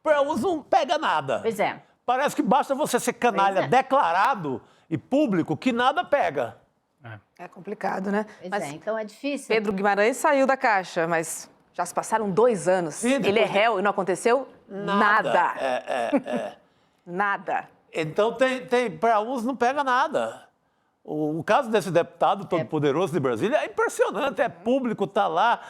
Speaker 5: Para uns não pega nada.
Speaker 6: Pois é.
Speaker 5: Parece que basta você ser canalha declarado e público que nada pega.
Speaker 3: É complicado, né?
Speaker 6: Mas então é difícil.
Speaker 3: Pedro Guimarães saiu da caixa, mas já se passaram 2 anos.
Speaker 5: Sim,
Speaker 3: ele é réu e não aconteceu nada. Nada.
Speaker 5: Então, para uns não pega nada. O caso desse deputado todo-poderoso de Brasília é impressionante, é público, está lá,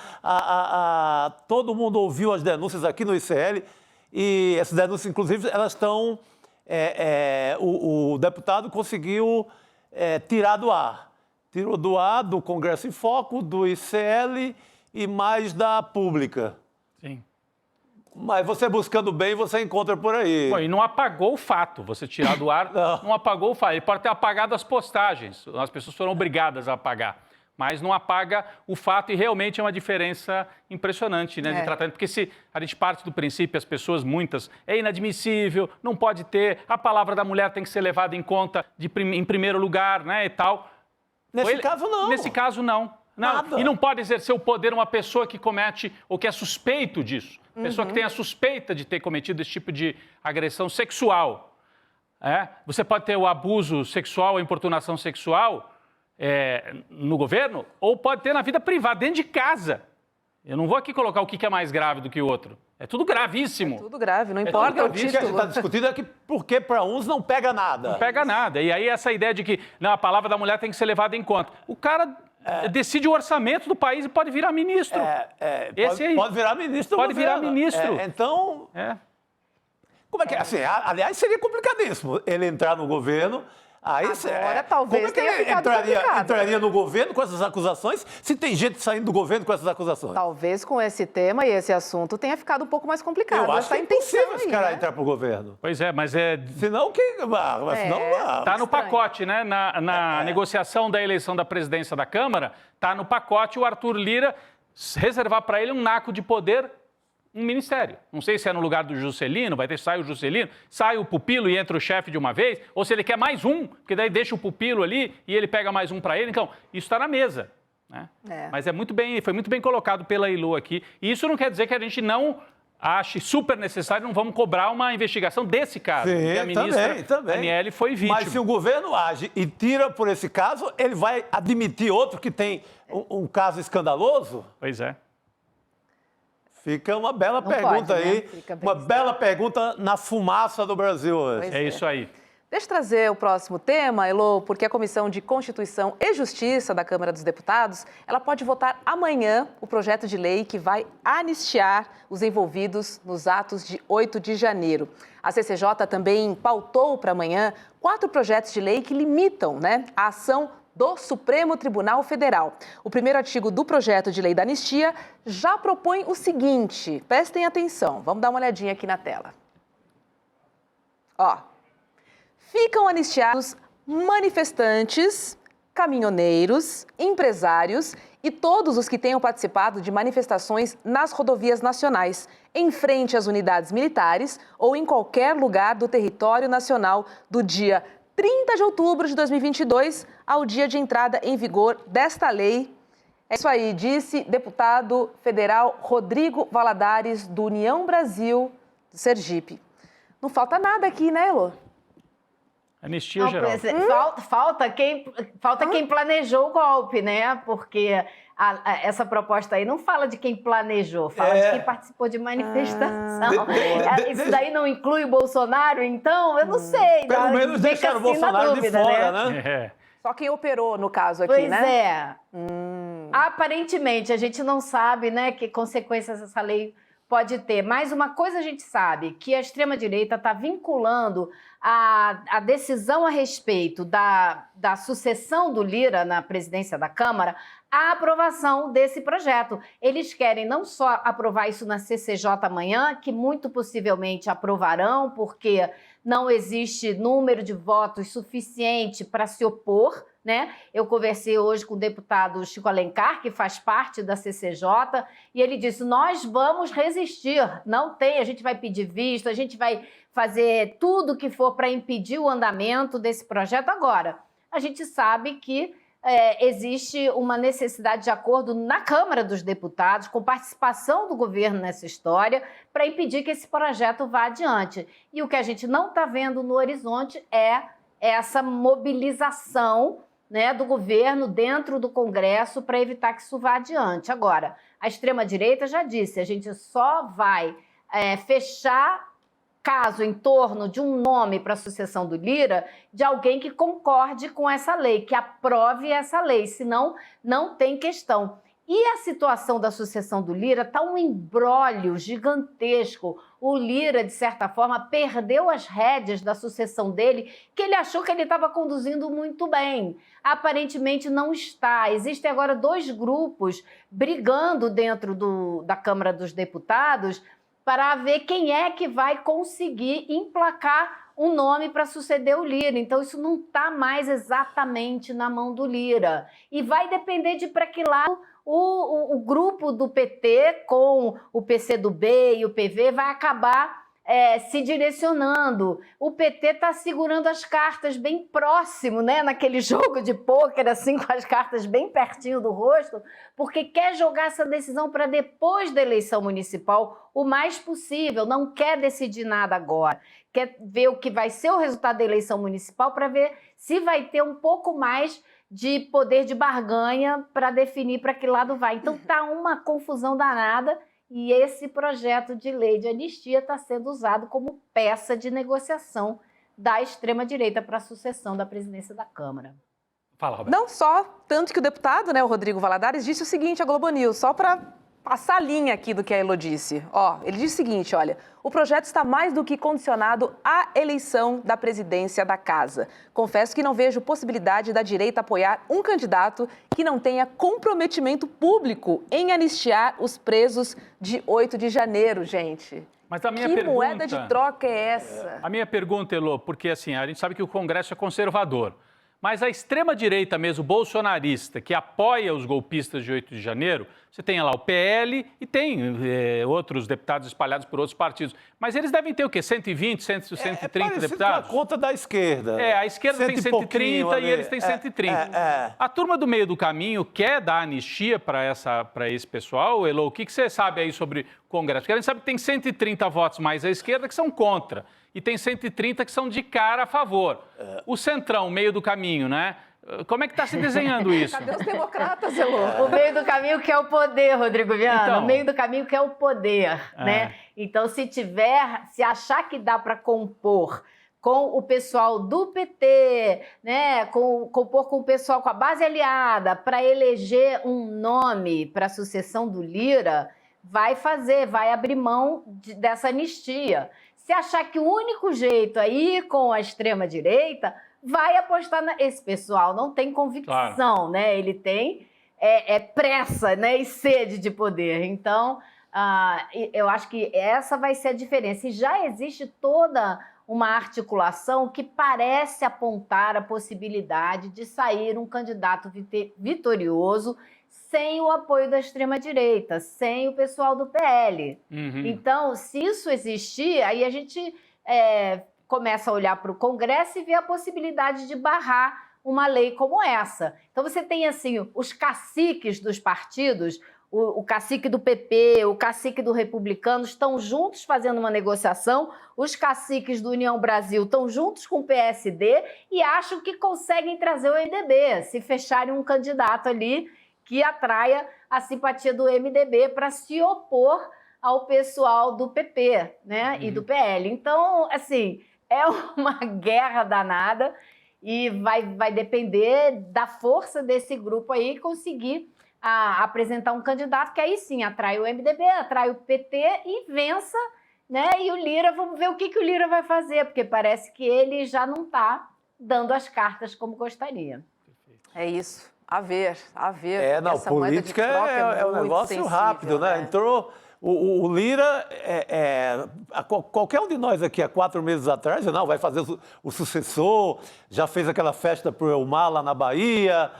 Speaker 5: todo mundo ouviu as denúncias aqui no ICL e essas denúncias, inclusive, elas estão... o deputado conseguiu tirar do ar. Tirou do ar, do Congresso em Foco, do ICL e mais da Pública.
Speaker 4: Sim.
Speaker 5: Mas você buscando bem, você encontra por aí.
Speaker 4: Bom, e não apagou o fato. Você tirar do ar, não apagou o fato. Ele pode ter apagado as postagens. As pessoas foram obrigadas a apagar. Mas não apaga o fato e realmente é uma diferença impressionante, né, de tratamento. Porque se a gente parte do princípio, as pessoas, muitas, é inadmissível, não pode ter, a palavra da mulher tem que ser levada em conta em primeiro lugar, né, e tal.
Speaker 5: Nesse caso, não.
Speaker 4: Nesse caso, não.
Speaker 5: Nada.
Speaker 4: E não pode exercer o poder uma pessoa que comete ou que é suspeito disso. Pessoa que tem a suspeita de ter cometido esse tipo de agressão sexual. Você pode ter o abuso sexual, a importunação sexual no governo, ou pode ter na vida privada, dentro de casa. Eu não vou aqui colocar o que é mais grave do que o outro. É tudo gravíssimo.
Speaker 3: É tudo grave, não importa o título.
Speaker 5: O que a gente está discutindo é que porque para uns não pega nada.
Speaker 4: Não pega nada. E aí essa ideia de que não, a palavra da mulher tem que ser levada em conta. O cara decide o orçamento do país e pode virar ministro.
Speaker 5: Pode virar ministro.
Speaker 4: Pode virar ministro.
Speaker 5: Então, como é que é? Assim, aliás, seria complicadíssimo ele entrar no governo. Aí,
Speaker 3: agora talvez
Speaker 5: como é que ele entraria no governo com essas acusações, se tem gente saindo do governo com essas acusações?
Speaker 3: Talvez com esse tema e esse assunto tenha ficado um pouco mais complicado.
Speaker 5: Eu acho que é impossível esse cara entrar para o governo.
Speaker 4: Pois é, mas
Speaker 5: Senão,
Speaker 4: Está no pacote, né? Na negociação da eleição da presidência da Câmara, está no pacote o Arthur Lira reservar para ele um naco de poder um ministério. Não sei se é no lugar do Juscelino, vai ter que sair o Juscelino, sai o pupilo e entra o chefe de uma vez, ou se ele quer mais um, porque daí deixa o pupilo ali e ele pega mais um para ele. Então, isso está na mesa. Né? Mas foi muito bem colocado pela Ilô aqui. E isso não quer dizer que a gente não ache super necessário, não vamos cobrar uma investigação desse caso.
Speaker 5: Sim,
Speaker 4: a ministra
Speaker 5: também.
Speaker 4: Aniele foi vítima.
Speaker 5: Mas se o governo age e tira por esse caso, ele vai admitir outro que tem um caso escandaloso?
Speaker 4: Pois é.
Speaker 5: Fica uma bela
Speaker 6: Não
Speaker 5: pergunta
Speaker 6: pode, né?
Speaker 5: aí,
Speaker 6: Fica bem
Speaker 5: uma bela pergunta na fumaça do Brasil hoje.
Speaker 3: Pois
Speaker 4: É isso aí.
Speaker 3: Deixa eu trazer o próximo tema, Elô, porque a Comissão de Constituição e Justiça da Câmara dos Deputados, ela pode votar amanhã o projeto de lei que vai anistiar os envolvidos nos atos de 8 de janeiro. A CCJ também pautou para amanhã 4 projetos de lei que limitam, a ação do Supremo Tribunal Federal. O primeiro artigo do projeto de lei da anistia já propõe o seguinte, prestem atenção, vamos dar uma olhadinha aqui na tela. Ficam anistiados manifestantes, caminhoneiros, empresários e todos os que tenham participado de manifestações nas rodovias nacionais, em frente às unidades militares ou em qualquer lugar do território nacional do dia 30 de outubro de 2022 ao dia de entrada em vigor desta lei. É isso aí, disse deputado federal Rodrigo Valadares, do União Brasil, de Sergipe. Não falta nada aqui, né, Elô?
Speaker 4: Anistia geral.
Speaker 6: Falta quem planejou o golpe, né? Porque essa proposta aí não fala de quem planejou, fala de quem participou de manifestação. Isso daí não inclui o Bolsonaro, então? Eu não sei.
Speaker 5: Pelo menos deixaram o Bolsonaro de fora, né?
Speaker 3: Só quem operou, no caso aqui,
Speaker 6: pois
Speaker 3: né?
Speaker 6: Aparentemente, a gente não sabe, né, que consequências essa lei pode ter. Mas uma coisa a gente sabe, que a extrema-direita está vinculando a decisão a respeito da sucessão do Lira na presidência da Câmara à aprovação desse projeto. Eles querem não só aprovar isso na CCJ amanhã, que muito possivelmente aprovarão, porque não existe número de votos suficiente para se opor, né? Eu conversei hoje com o deputado Chico Alencar, que faz parte da CCJ, e ele disse, nós vamos resistir, não tem, a gente vai pedir visto, a gente vai fazer tudo o que for para impedir o andamento desse projeto. Agora, a gente sabe que existe uma necessidade de acordo na Câmara dos Deputados, com participação do governo nessa história, para impedir que esse projeto vá adiante. E o que a gente não está vendo no horizonte é essa mobilização, né, do governo dentro do Congresso para evitar que isso vá adiante. Agora, a extrema-direita já disse, a gente só vai fechar caso em torno de um nome para a sucessão do Lira, de alguém que concorde com essa lei, que aprove essa lei, senão não tem questão. E a situação da sucessão do Lira está um imbróglio gigantesco. O Lira, de certa forma, perdeu as rédeas da sucessão dele, que ele achou que ele estava conduzindo muito bem. Aparentemente não está. Existem agora 2 grupos brigando dentro da Câmara dos Deputados para ver quem é que vai conseguir emplacar um nome para suceder o Lira. Então, isso não está mais exatamente na mão do Lira. E vai depender de para que lado o grupo do PT com o PCdoB e o PV vai acabar se direcionando. O PT está segurando as cartas bem próximo, né? Naquele jogo de pôquer, assim, com as cartas bem pertinho do rosto, porque quer jogar essa decisão para depois da eleição municipal o mais possível, não quer decidir nada agora. Quer ver o que vai ser o resultado da eleição municipal para ver se vai ter um pouco mais de poder de barganha para definir para que lado vai. Então tá uma confusão danada e esse projeto de lei de anistia está sendo usado como peça de negociação da extrema-direita para a sucessão da presidência da Câmara.
Speaker 4: Fala, Roberto.
Speaker 3: Não só, tanto que o deputado, o Rodrigo Valadares, disse o seguinte à Globo News, só para passar a linha aqui do que a Elô disse. Ele disse o seguinte, olha, o projeto está mais do que condicionado à eleição da presidência da Casa. Confesso que não vejo possibilidade da direita apoiar um candidato que não tenha comprometimento público em anistiar os presos de 8 de janeiro, gente.
Speaker 4: Mas a minha
Speaker 3: que
Speaker 4: pergunta,
Speaker 3: moeda de troca é essa?
Speaker 4: A minha pergunta, Elô, porque assim, a gente sabe que o Congresso é conservador, Mas a extrema-direita mesmo, bolsonarista, que apoia os golpistas de 8 de janeiro, você tem lá o PL e tem outros deputados espalhados por outros partidos. Mas eles devem ter o quê? 120, 130 deputados?
Speaker 5: Com a conta da esquerda.
Speaker 4: A esquerda tem 130 e eles têm 130. A turma do meio do caminho quer dar anistia para esse pessoal? Elo, o que você sabe aí sobre o Congresso? Porque a gente sabe que tem 130 votos mais à esquerda que são contra. E tem 130 que são de cara a favor. O centrão, meio do caminho, né? Como é que está se desenhando isso?
Speaker 3: Cadê os democratas, Elô?
Speaker 6: O meio do caminho que é o poder, Rodrigo Viana.
Speaker 4: Então,
Speaker 6: o meio do caminho que é o poder, né? Então, se achar que dá para compor com o pessoal do PT, né? Compor com o pessoal com a base aliada para eleger um nome para a sucessão do Lira, vai abrir mão dessa anistia. Se achar que o único jeito é ir com a extrema-direita, vai apostar esse pessoal não tem convicção, claro, né? Ele tem pressa, né? E sede de poder. Então, eu acho que essa vai ser a diferença. E já existe toda uma articulação que parece apontar a possibilidade de sair um candidato vitorioso sem o apoio da extrema-direita, sem o pessoal do PL. Uhum. Então, se isso existir, aí a gente começa a olhar para o Congresso e ver a possibilidade de barrar uma lei como essa. Então, você tem, assim, os caciques dos partidos, o cacique do PP, o cacique do Republicano, estão juntos fazendo uma negociação, os caciques do União Brasil estão juntos com o PSD e acham que conseguem trazer o MDB, se fecharem um candidato ali que atraia a simpatia do MDB para se opor ao pessoal do PP, né, e do PL. Então, assim, é uma guerra danada e vai depender da força desse grupo aí conseguir apresentar um candidato que aí sim atrai o MDB, atrai o PT e vença, né, e o Lira, vamos ver o que o Lira vai fazer, porque parece que ele já não está dando as cartas como gostaria.
Speaker 3: É isso. A ver.
Speaker 5: Essa política é um negócio sensível, rápido, né? Entrou o Lira, qualquer um de nós aqui há 4 meses atrás, não, vai fazer o sucessor, já fez aquela festa para o Elmar lá na Bahia,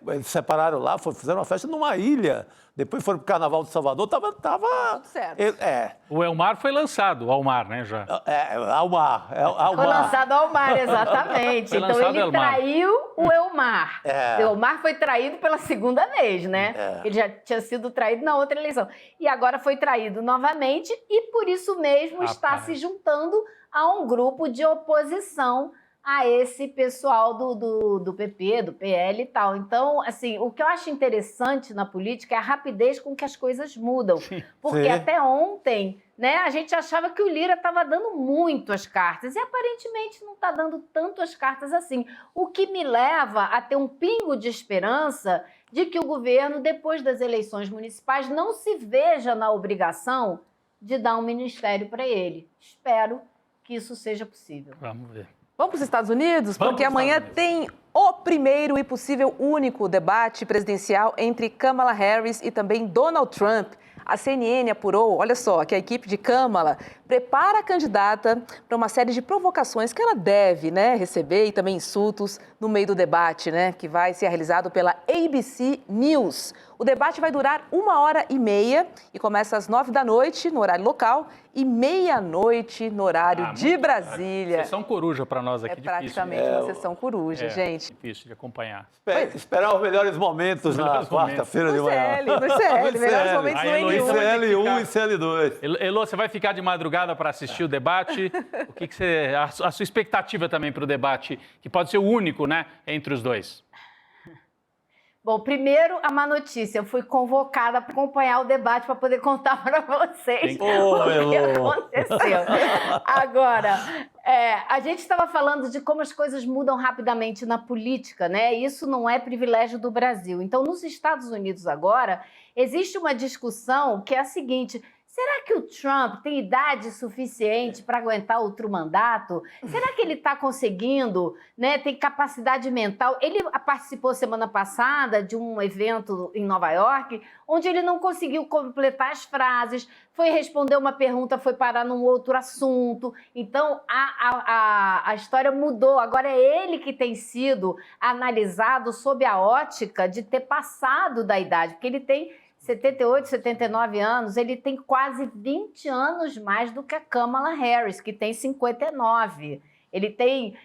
Speaker 5: eles separaram lá, fizeram uma festa numa ilha, depois foram para o Carnaval de Salvador, tava
Speaker 3: tudo certo.
Speaker 4: O Elmar foi lançado, o Almar, né, já?
Speaker 5: Almar.
Speaker 6: Foi lançado ao Elmar, exatamente. Então ele traiu o Elmar. O Elmar foi traído pela segunda vez, né? Ele já tinha sido traído na outra eleição. E agora foi traído novamente e por isso mesmo está se juntando a um grupo de oposição a esse pessoal do PP, do PL e tal. Então, assim, o que eu acho interessante na política é a rapidez com que as coisas mudam. Porque até ontem, né, a gente achava que o Lira estava dando muito as cartas e aparentemente não está dando tanto as cartas assim. O que me leva a ter um pingo de esperança de que o governo, depois das eleições municipais, não se veja na obrigação de dar um ministério para ele. Espero que isso seja possível.
Speaker 4: Vamos ver.
Speaker 3: Vamos para os Estados Unidos? Porque amanhã tem o primeiro e possível único debate presidencial entre Kamala Harris e também Donald Trump. A CNN apurou, olha só, que a equipe de Kamala prepara a candidata para uma série de provocações que ela deve, né, receber e também insultos no meio do debate, né, que vai ser realizado pela ABC News. O debate vai durar 1h30 e começa às 9 da noite, no horário local, e meia-noite no horário de Brasília.
Speaker 4: Sessão coruja para nós aqui, difícil.
Speaker 3: Praticamente uma sessão coruja, gente.
Speaker 4: Difícil de acompanhar.
Speaker 5: Esperar os melhores momentos na quarta-feira de manhã.
Speaker 3: No CL, melhores momentos no N1.
Speaker 5: CL1 e CL2.
Speaker 4: Elô, você vai ficar de madrugada para assistir o debate? O que você... A sua expectativa também para o debate, que pode ser o único, né, entre os dois?
Speaker 6: Bom, primeiro, a má notícia. Eu fui convocada para acompanhar o debate para poder contar para vocês o que aconteceu. Agora, a gente estava falando de como as coisas mudam rapidamente na política, né? Isso não é privilégio do Brasil. Então, nos Estados Unidos agora, existe uma discussão que é a seguinte: Será que o Trump tem idade suficiente para aguentar outro mandato? Será que ele está conseguindo, né, tem capacidade mental? Ele participou semana passada de um evento em Nova York, onde ele não conseguiu completar as frases, foi responder uma pergunta, foi parar num outro assunto. Então, a história mudou. Agora é ele que tem sido analisado sob a ótica de ter passado da idade, porque ele tem 78, 79 anos, ele tem quase 20 anos mais do que a Kamala Harris, que tem 59. Ele tem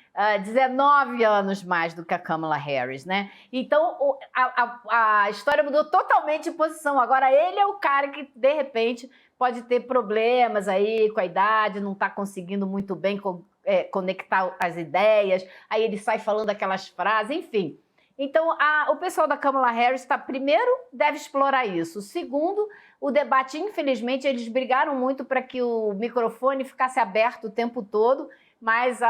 Speaker 6: 19 anos mais do que a Kamala Harris, né? Então, a história mudou totalmente de posição. Agora, ele é o cara que, de repente, pode ter problemas aí com a idade, não está conseguindo muito bem conectar as ideias, aí ele sai falando aquelas frases, enfim. Então, o pessoal da Kamala Harris primeiro, deve explorar isso. Segundo, o debate, infelizmente, eles brigaram muito para que o microfone ficasse aberto o tempo todo, mas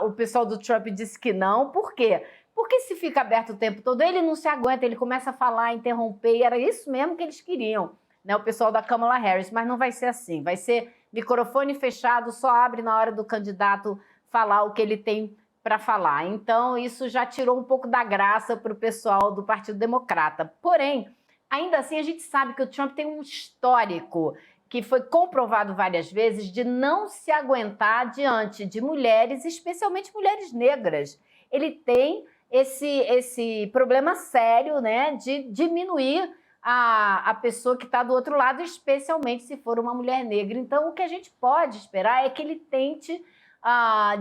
Speaker 6: o pessoal do Trump disse que não. Por quê? Porque se fica aberto o tempo todo, ele não se aguenta, ele começa a falar, interromper, e era isso mesmo que eles queriam, né? O pessoal da Kamala Harris, mas não vai ser assim. Vai ser microfone fechado, só abre na hora do candidato falar o que ele tem para falar. Então, isso já tirou um pouco da graça para o pessoal do Partido Democrata. Porém, ainda assim, a gente sabe que o Trump tem um histórico que foi comprovado várias vezes de não se aguentar diante de mulheres, especialmente mulheres negras. Ele tem esse problema sério, né, de diminuir a pessoa que está do outro lado, especialmente se for uma mulher negra. Então, o que a gente pode esperar é que ele tente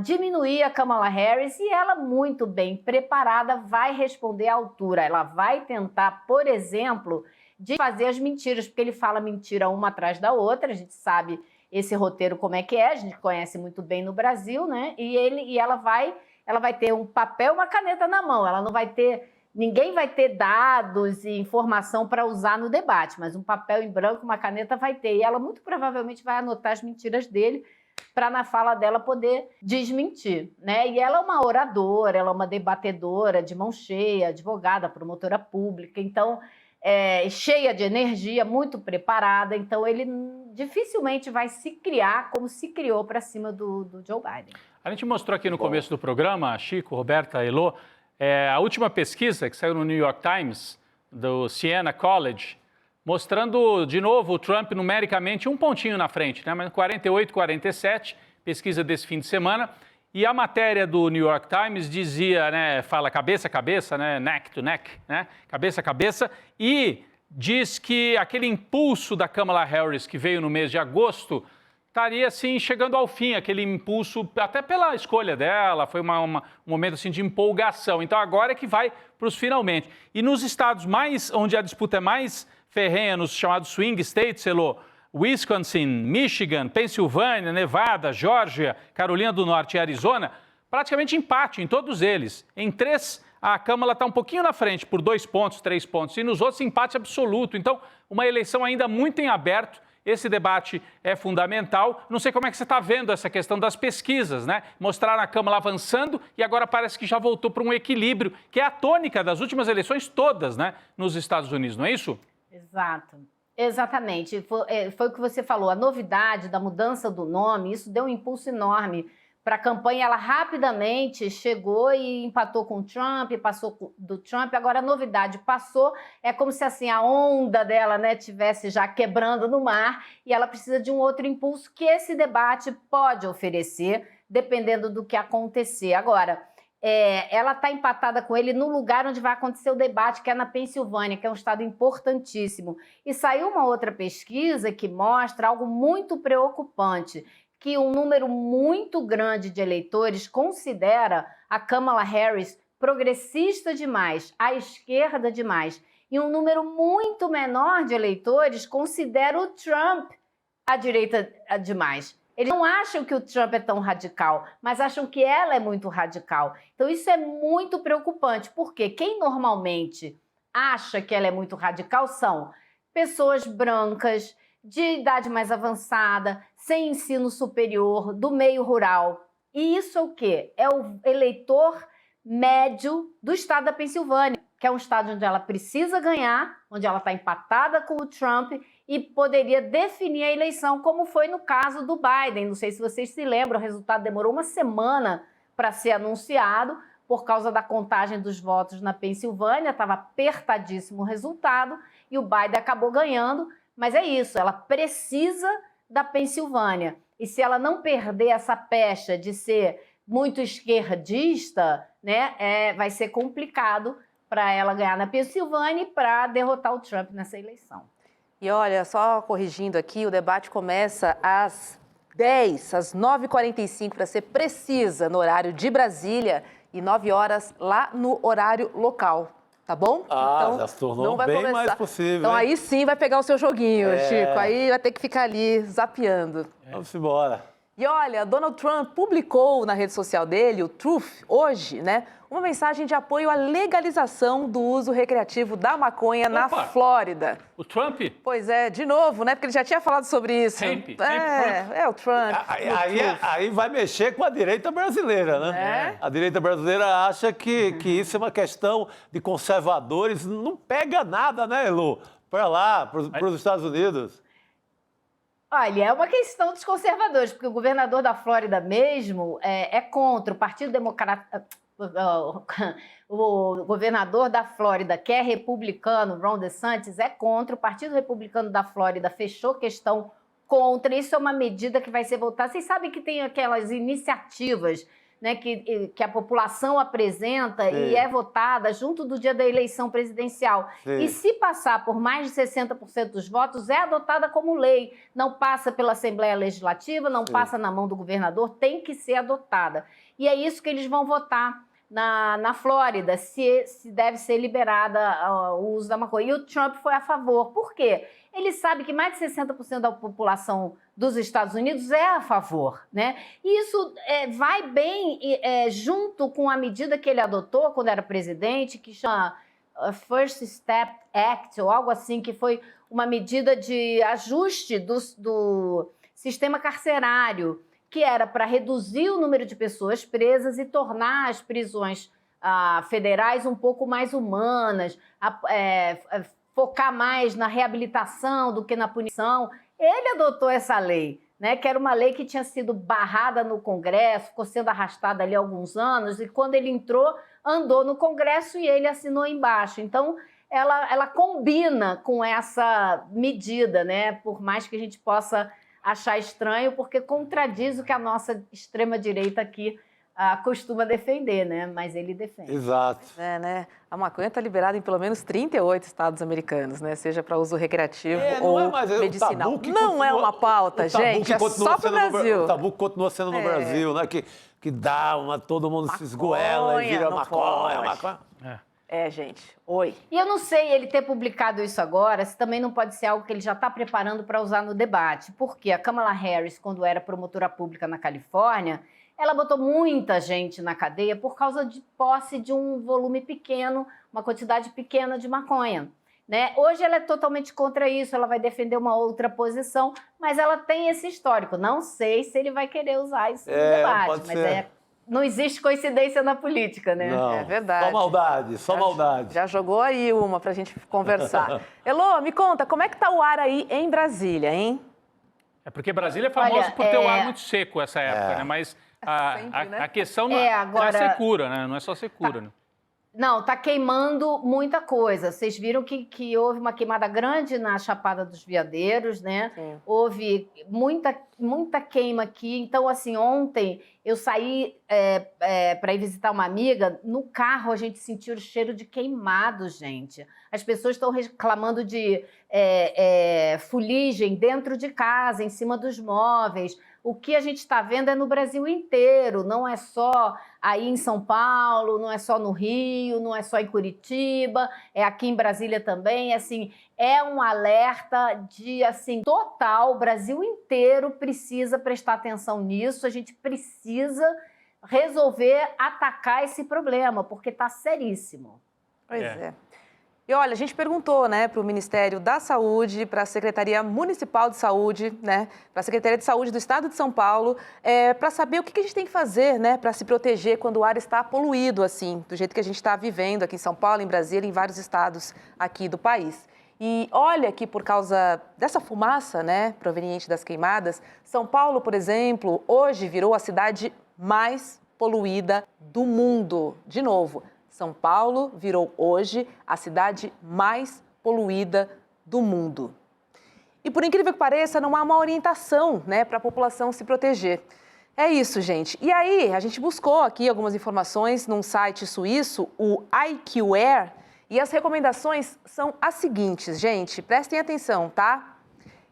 Speaker 6: diminuir a Kamala Harris, e ela, muito bem preparada, vai responder à altura. Ela vai tentar, por exemplo, de fazer as mentiras, porque ele fala mentira uma atrás da outra. A gente sabe esse roteiro como é que é, a gente conhece muito bem no Brasil, né? E ela vai ter um papel, uma caneta na mão. Ela não vai ter, ninguém vai ter dados e informação para usar no debate, mas um papel em branco, uma caneta vai ter. E ela muito provavelmente vai anotar as mentiras dele para na fala dela poder desmentir, né? E ela é uma oradora, ela é uma debatedora de mão cheia, advogada, promotora pública, então cheia de energia, muito preparada. Então ele dificilmente vai se criar como se criou para cima do Joe Biden.
Speaker 4: A gente mostrou aqui no começo do programa, Chico, Roberta, Elô, a última pesquisa que saiu no New York Times, do Siena College, mostrando, de novo, o Trump numericamente um pontinho na frente, né? Mas 48, 47, pesquisa desse fim de semana. E a matéria do New York Times dizia, né, fala cabeça a cabeça, né, neck to neck, né, cabeça a cabeça, e diz que aquele impulso da Kamala Harris que veio no mês de agosto estaria, assim, chegando ao fim, aquele impulso, até pela escolha dela, foi um momento, assim, de empolgação. Então, agora é que vai para os finalmente. E nos estados onde a disputa é mais ferrenha, nos chamados swing states, Elô, Wisconsin, Michigan, Pensilvânia, Nevada, Geórgia, Carolina do Norte e Arizona, praticamente empate em todos eles. Em 3, a Kamala está um pouquinho na frente, por 2 pontos, 3 pontos, e nos outros empate absoluto. Então, uma eleição ainda muito em aberto. Esse debate é fundamental. Não sei como é que você está vendo essa questão das pesquisas, né? Mostraram a Kamala avançando e agora parece que já voltou para um equilíbrio, que é a tônica das últimas eleições todas, né, nos Estados Unidos, não é isso?
Speaker 6: Exato. Exatamente. Foi o que você falou, a novidade da mudança do nome, isso deu um impulso enorme para a campanha. Ela rapidamente chegou e empatou com o Trump, passou do Trump. Agora a novidade passou, é como se assim a onda dela, né, tivesse já quebrando no mar, e ela precisa de um outro impulso que esse debate pode oferecer, dependendo do que acontecer. Agora, ela está empatada com ele no lugar onde vai acontecer o debate, que é na Pensilvânia, que é um estado importantíssimo. E saiu uma outra pesquisa que mostra algo muito preocupante, que um número muito grande de eleitores considera a Kamala Harris progressista demais, à esquerda demais, e um número muito menor de eleitores considera o Trump à direita demais. Eles não acham que o Trump é tão radical, mas acham que ela é muito radical. Então isso é muito preocupante, porque quem normalmente acha que ela é muito radical são pessoas brancas, de idade mais avançada, sem ensino superior, do meio rural. E isso é o quê? É o eleitor médio do estado da Pensilvânia, que é um estado onde ela precisa ganhar, onde ela está empatada com o Trump e poderia definir a eleição, como foi no caso do Biden. Não sei se vocês se lembram, o resultado demorou uma semana para ser anunciado, por causa da contagem dos votos na Pensilvânia, estava apertadíssimo o resultado, e o Biden acabou ganhando, mas é isso, ela precisa da Pensilvânia. E se ela não perder essa pecha de ser muito esquerdista, né, vai ser complicado para ela ganhar na Pensilvânia e para derrotar o Trump nessa eleição.
Speaker 3: E olha, só corrigindo aqui, o debate começa às 10, às 9h45, para ser precisa, no horário de Brasília, e 9 horas lá no horário local. Tá bom?
Speaker 5: Então, já se tornou bem começar mais possível.
Speaker 3: Então, aí sim vai pegar o seu joguinho, Chico. Aí vai ter que ficar ali zapeando.
Speaker 5: Vamos embora.
Speaker 3: E olha, Donald Trump publicou na rede social dele, o Truth, hoje, né, uma mensagem de apoio à legalização do uso recreativo da maconha na Flórida.
Speaker 4: O Trump?
Speaker 3: Pois é, de novo, né? Porque ele já tinha falado sobre isso.
Speaker 4: Sempre
Speaker 3: É o Trump.
Speaker 5: Aí vai mexer com a direita brasileira, né? A direita brasileira acha que isso é uma questão de conservadores. Não pega nada, né, Elô? Para lá, para os Estados Unidos.
Speaker 6: Olha, é uma questão dos conservadores, porque o governador da Flórida mesmo é contra. O Partido Democrata... O governador da Flórida, que é republicano, Ron DeSantis, é contra. O Partido Republicano da Flórida fechou questão contra. Isso é uma medida que vai ser votada. Vocês sabem que tem aquelas iniciativas, né, que a população apresenta e é votada junto do dia da eleição presidencial. E se passar por mais de 60% dos votos, é adotada como lei. Não passa pela Assembleia Legislativa, não passa na mão do governador, tem que ser adotada. E é isso que eles vão votar na Flórida, se deve ser liberada o uso da maconha. E o Trump foi a favor. Por quê? Ele sabe que mais de 60% da população dos Estados Unidos é a favor, né? E isso vai bem junto com a medida que ele adotou quando era presidente, que chama First Step Act, ou algo assim, que foi uma medida de ajuste do sistema carcerário, que era para reduzir o número de pessoas presas e tornar as prisões federais um pouco mais humanas, focar mais na reabilitação do que na punição. Ele adotou essa lei, né, que era uma lei que tinha sido barrada no Congresso, ficou sendo arrastada ali há alguns anos, e quando ele entrou, andou no Congresso e ele assinou embaixo. Então, ela combina com essa medida, né, por mais que a gente possa achar estranho, porque contradiz o que a nossa extrema-direita aqui costuma defender, né? Mas ele defende.
Speaker 5: Exato.
Speaker 3: Né? A maconha está liberada em pelo menos 38 estados americanos, né? Seja para uso recreativo ou medicinal. Não é uma pauta, gente, é só para o Brasil.
Speaker 5: O tabu continua sendo no Brasil, né? Que dá todo mundo se esgoela e vira maconha.
Speaker 3: Gente. Oi.
Speaker 6: E eu não sei ele ter publicado isso agora, se também não pode ser algo que ele já está preparando para usar no debate. Porque a Kamala Harris, quando era promotora pública na Califórnia, ela botou muita gente na cadeia por causa de posse de um volume pequeno, uma quantidade pequena de maconha, né? Hoje ela é totalmente contra isso, ela vai defender uma outra posição, mas ela tem esse histórico. Não sei se ele vai querer usar isso no debate, mas não existe coincidência na política, né?
Speaker 5: Não,
Speaker 3: é verdade.
Speaker 5: Só maldade.
Speaker 3: Já jogou aí uma pra gente conversar. Elô, me conta, como é que tá o ar aí em Brasília, hein?
Speaker 4: É porque Brasília é famoso por ter o ar muito seco essa época, né? Mas a questão não é a secura, né? Não é só secura, né?
Speaker 6: Não, tá queimando muita coisa. Vocês viram que houve uma queimada grande na Chapada dos Veadeiros, né? Sim. Houve muita queima aqui. Então, assim, ontem eu saí para ir visitar uma amiga. No carro a gente sentiu o cheiro de queimado, gente. As pessoas estão reclamando de fuligem dentro de casa, em cima dos móveis. O que a gente está vendo é no Brasil inteiro, não é só aí em São Paulo, não é só no Rio, não é só em Curitiba, é aqui em Brasília também. Assim, é um alerta de total. O Brasil inteiro precisa prestar atenção nisso. A gente precisa resolver atacar esse problema, porque está seríssimo.
Speaker 3: Pois é. E olha, a gente perguntou, né, para o Ministério da Saúde, para a Secretaria Municipal de Saúde, né, para a Secretaria de Saúde do Estado de São Paulo, para saber o que a gente tem que fazer, né, para se proteger quando o ar está poluído, assim, do jeito que a gente está vivendo aqui em São Paulo, em Brasília, em vários estados aqui do país. E olha que por causa dessa fumaça, né, proveniente das queimadas, São Paulo, por exemplo, hoje virou a cidade mais poluída do mundo. De novo, São Paulo virou hoje a cidade mais poluída do mundo. E por incrível que pareça, não há uma orientação, né, para a população se proteger. É isso, gente. E aí, a gente buscou aqui algumas informações num site suíço, o IQAir, e as recomendações são as seguintes, gente. Prestem atenção, tá?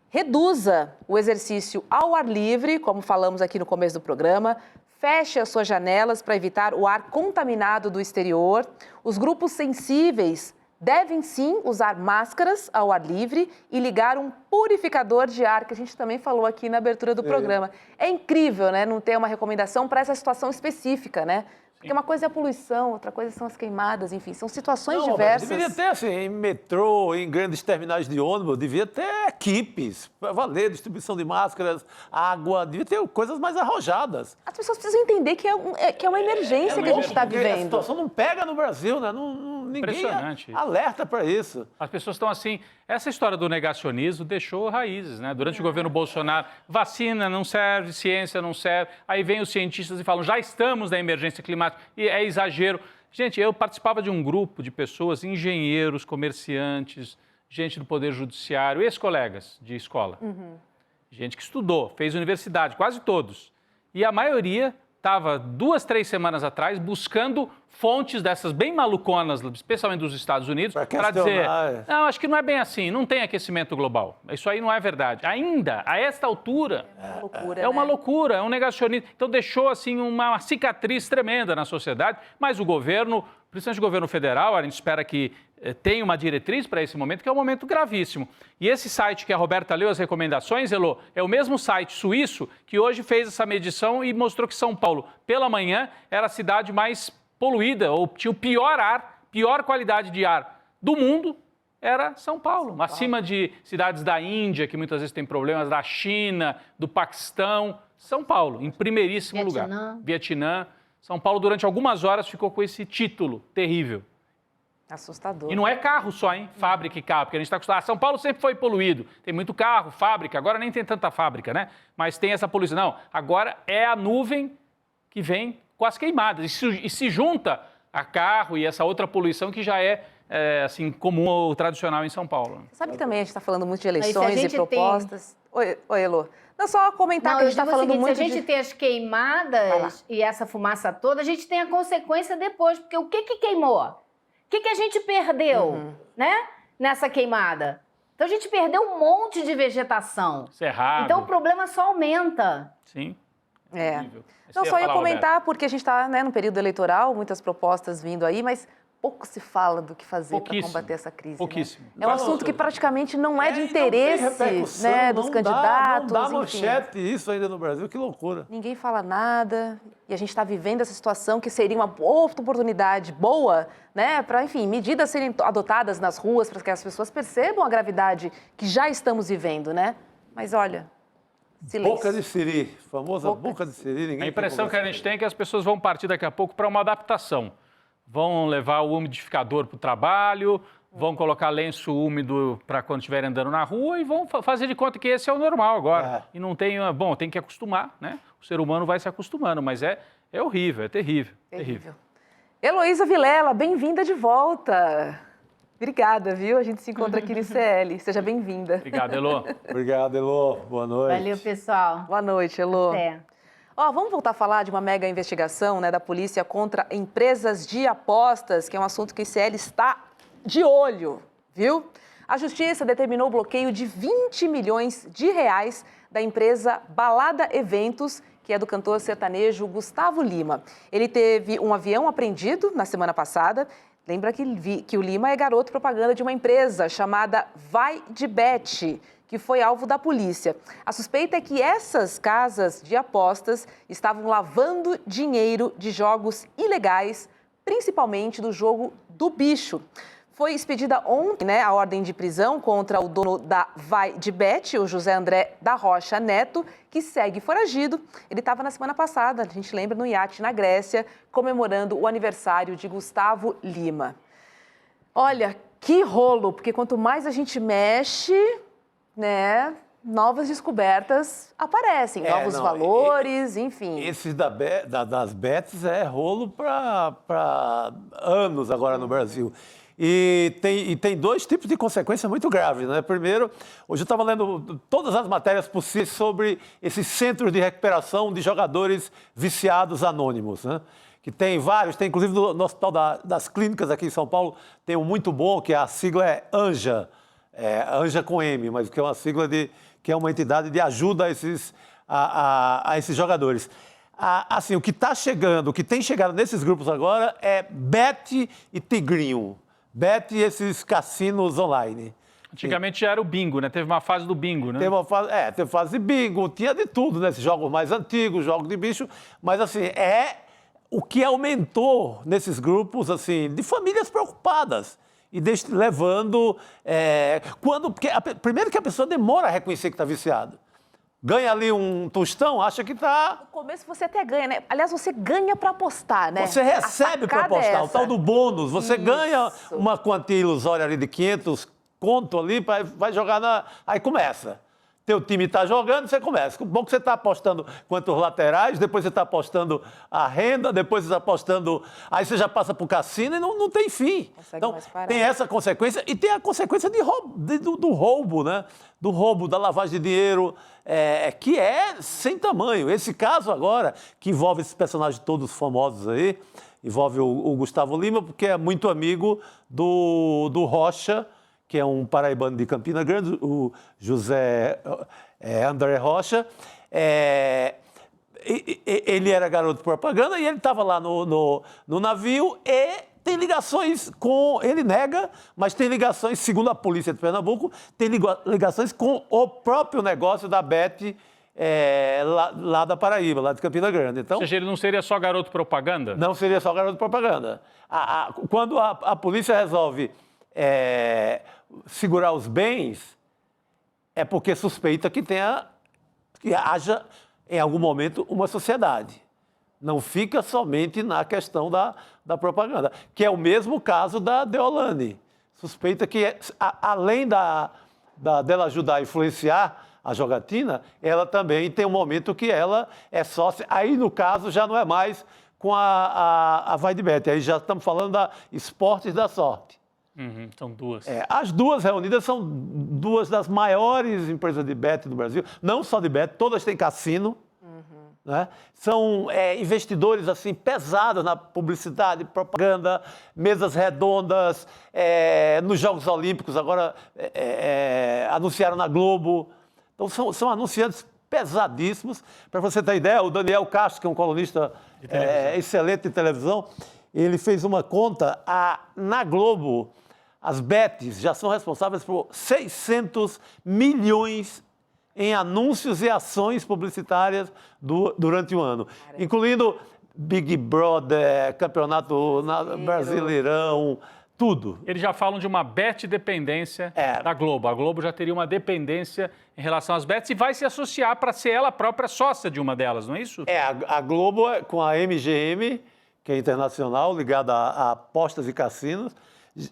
Speaker 3: Reduza o exercício ao ar livre, como falamos aqui no começo do programa. Feche as suas janelas para evitar o ar contaminado do exterior. Os grupos sensíveis devem sim usar máscaras ao ar livre e ligar um purificador de ar, que a gente também falou aqui na abertura do programa. É incrível, né, não ter uma recomendação para essa situação específica, né? Porque uma coisa é a poluição, outra coisa são as queimadas, enfim, são situações diversas.
Speaker 5: Deveria ter, assim, em metrô, em grandes terminais de ônibus, devia ter equipes para valer, distribuição de máscaras, água, devia ter coisas mais arrojadas.
Speaker 3: As pessoas precisam entender que é uma emergência que a gente está vivendo.
Speaker 5: A situação não pega no Brasil, né? Ninguém alerta para isso.
Speaker 4: As pessoas estão assim... Essa história do negacionismo deixou raízes, né? Durante o governo Bolsonaro, vacina não serve, ciência não serve. Aí vem os cientistas e falam, já estamos na emergência climática. E é exagero. Gente, eu participava de um grupo de pessoas, engenheiros, comerciantes, gente do Poder Judiciário, ex-colegas de escola. Gente que estudou, fez universidade, quase todos. E a maioria estava 2, 3 semanas atrás buscando fontes dessas bem maluconas, especialmente dos Estados Unidos, para dizer, não, acho que não é bem assim, não tem aquecimento global. Isso aí não é verdade. Ainda, a esta altura, é uma loucura, é um negacionismo. Então deixou assim uma cicatriz tremenda na sociedade, mas o governo, principalmente o governo federal, a gente espera que tenha uma diretriz para esse momento, que é um momento gravíssimo. E esse site que a Roberta leu as recomendações, Elô, é o mesmo site suíço que hoje fez essa medição e mostrou que São Paulo, pela manhã, era a cidade mais poluída, ou tinha o pior ar, pior qualidade de ar do mundo, era São Paulo. Acima de cidades da Índia, que muitas vezes têm problemas, da China, do Paquistão. São Paulo, em primeiríssimo lugar. Vietnã. São Paulo, durante algumas horas, ficou com esse título terrível.
Speaker 3: Assustador.
Speaker 4: E não é carro só, hein? Fábrica e carro, porque a gente está acostumado. São Paulo sempre foi poluído. Tem muito carro, fábrica. Agora nem tem tanta fábrica, né? Mas tem essa poluição. Não, agora é a nuvem que vem com as queimadas. E se junta a carro e essa outra poluição que já é assim, comum ou tradicional em São Paulo.
Speaker 3: Sabe que também a gente está falando muito de eleições e propostas. Oi, Elô. Não, só comentar que a gente está falando muito
Speaker 6: se a gente tem as queimadas e essa fumaça toda, a gente tem a consequência depois. Porque o que queimou? O que a gente perdeu, né, nessa queimada? Então, a gente perdeu um monte de vegetação.
Speaker 4: Cerrado.
Speaker 6: Então, o problema só aumenta.
Speaker 4: Sim.
Speaker 3: Não, só ia comentar, porque a gente está, né, no período eleitoral, muitas propostas vindo aí, mas pouco se fala do que fazer para combater essa crise.
Speaker 4: Pouquíssimo.
Speaker 3: Né? É um assunto que praticamente não é de interesse, né, dos candidatos.
Speaker 5: Não dá manchete isso ainda no Brasil, que loucura.
Speaker 3: Ninguém fala nada e a gente está vivendo essa situação que seria uma outra oportunidade boa, né, para, enfim, medidas serem adotadas nas ruas para que as pessoas percebam a gravidade que já estamos vivendo, né? Mas olha, silêncio.
Speaker 5: Boca de siri, famosa boca de siri. Ninguém
Speaker 4: a impressão que a gente tem é que as pessoas vão partir daqui a pouco para uma adaptação. Vão levar o umidificador para o trabalho, vão colocar lenço úmido para quando estiverem andando na rua e vão fazer de conta que esse é o normal agora. E não tem... Bom, tem que acostumar, né? O ser humano vai se acostumando, mas é horrível, é terrível. Terrível.
Speaker 3: Heloísa Vilela, bem-vinda de volta. Obrigada, viu? A gente se encontra aqui no ICL. Seja bem-vinda.
Speaker 4: Obrigado, Elô.
Speaker 5: Obrigado, Elô. Boa noite.
Speaker 6: Valeu, pessoal.
Speaker 3: Boa noite, Elô.
Speaker 6: Até.
Speaker 3: Vamos voltar a falar de uma mega investigação, né, da polícia contra empresas de apostas, que é um assunto que o ICL está de olho, viu? A Justiça determinou o bloqueio de 20 milhões de reais da empresa Balada Eventos, que é do cantor sertanejo Gustavo Lima. Ele teve um avião apreendido na semana passada. Lembra que o Lima é garoto propaganda de uma empresa chamada Vai de Bet, que foi alvo da polícia. A suspeita é que essas casas de apostas estavam lavando dinheiro de jogos ilegais, principalmente do jogo do bicho. Foi expedida ontem, né, a ordem de prisão contra o dono da Vai de Bet, o José André da Rocha Neto, que segue foragido. Ele estava na semana passada, a gente lembra, no iate na Grécia, comemorando o aniversário de Gustavo Lima. Olha, Que rolo, porque quanto mais a gente mexe, né, novas descobertas aparecem, novos valores, enfim.
Speaker 5: Esses das bets é rolo para anos agora no Brasil. E tem dois tipos de consequências muito graves, né? Primeiro, hoje eu estava lendo todas as matérias possíveis sobre esses centros de recuperação de jogadores viciados anônimos, né? Que tem vários, tem inclusive no Hospital das Clínicas aqui em São Paulo, tem um muito bom, que a sigla é ANJA, ANJA com M, mas que é uma sigla que é uma entidade de ajuda a esses jogadores. Assim, o que está chegando, o que tem chegado nesses grupos agora é Bet e Tigrinho. Bet e esses cassinos online.
Speaker 4: Antigamente já era o bingo, né? Teve uma fase do bingo, né?
Speaker 5: Teve fase de bingo, tinha de tudo, né? Esses jogos mais antigos, jogos de bicho. Mas, assim, o que aumentou nesses grupos, assim, de famílias preocupadas. E levando... primeiro que a pessoa demora a reconhecer que está viciado. Ganha ali um tostão, acha que está...
Speaker 3: No começo você até ganha, né? Aliás, você ganha para apostar, né?
Speaker 5: Você recebe para apostar, o tal do bônus. Você ganha uma quantia ilusória ali de 500 conto ali, vai jogar aí começa. Teu time está jogando, você começa. Bom que você está apostando quantos laterais, depois você está apostando a renda, depois você está apostando... Aí você já passa para o cassino e não tem fim. Então, tem essa consequência e tem a consequência do roubo, né? Do roubo, da lavagem de dinheiro, que é sem tamanho. Esse caso agora, que envolve esses personagens todos famosos aí, envolve o Gustavo Lima, porque é muito amigo do Rocha, que é um paraibano de Campina Grande, o José André Rocha. Ele era garoto de propaganda e ele estava lá no navio e tem ligações com... Ele nega, mas tem ligações, segundo a polícia de Pernambuco, tem ligações com o próprio negócio da Bet lá da Paraíba, lá de Campina Grande. Então,
Speaker 4: ou seja, ele não seria só garoto propaganda?
Speaker 5: Não seria só garoto propaganda. Quando a polícia resolve segurar os bens, é porque suspeita que haja, em algum momento, uma sociedade. Não fica somente na questão da propaganda, que é o mesmo caso da Deolane. Suspeita que, além dela ajudar a influenciar a jogatina, ela também tem um momento que ela é sócia. Aí, no caso, já não é mais com a Vai de Bet. Aí já estamos falando da Esportes da Sorte.
Speaker 4: São duas.
Speaker 5: As duas reunidas são duas das maiores empresas de bet do Brasil. Não só de bet, todas têm cassino. Né? São investidores assim, pesados na publicidade, propaganda, mesas redondas, nos Jogos Olímpicos, agora anunciaram na Globo. Então, são anunciantes pesadíssimos. Para você ter ideia, o Daniel Castro, que é um colunista excelente de televisão, ele fez uma conta, na Globo, as bets já são responsáveis por 600 milhões em anúncios e ações publicitárias durante o ano, incluindo Big Brother, Campeonato Brasileirão, tudo.
Speaker 4: Eles já falam de uma bet dependência da Globo. A Globo já teria uma dependência em relação às bets e vai se associar para ser ela própria sócia de uma delas, não é isso?
Speaker 5: A Globo, com a MGM, que é internacional, ligada a apostas e cassinos,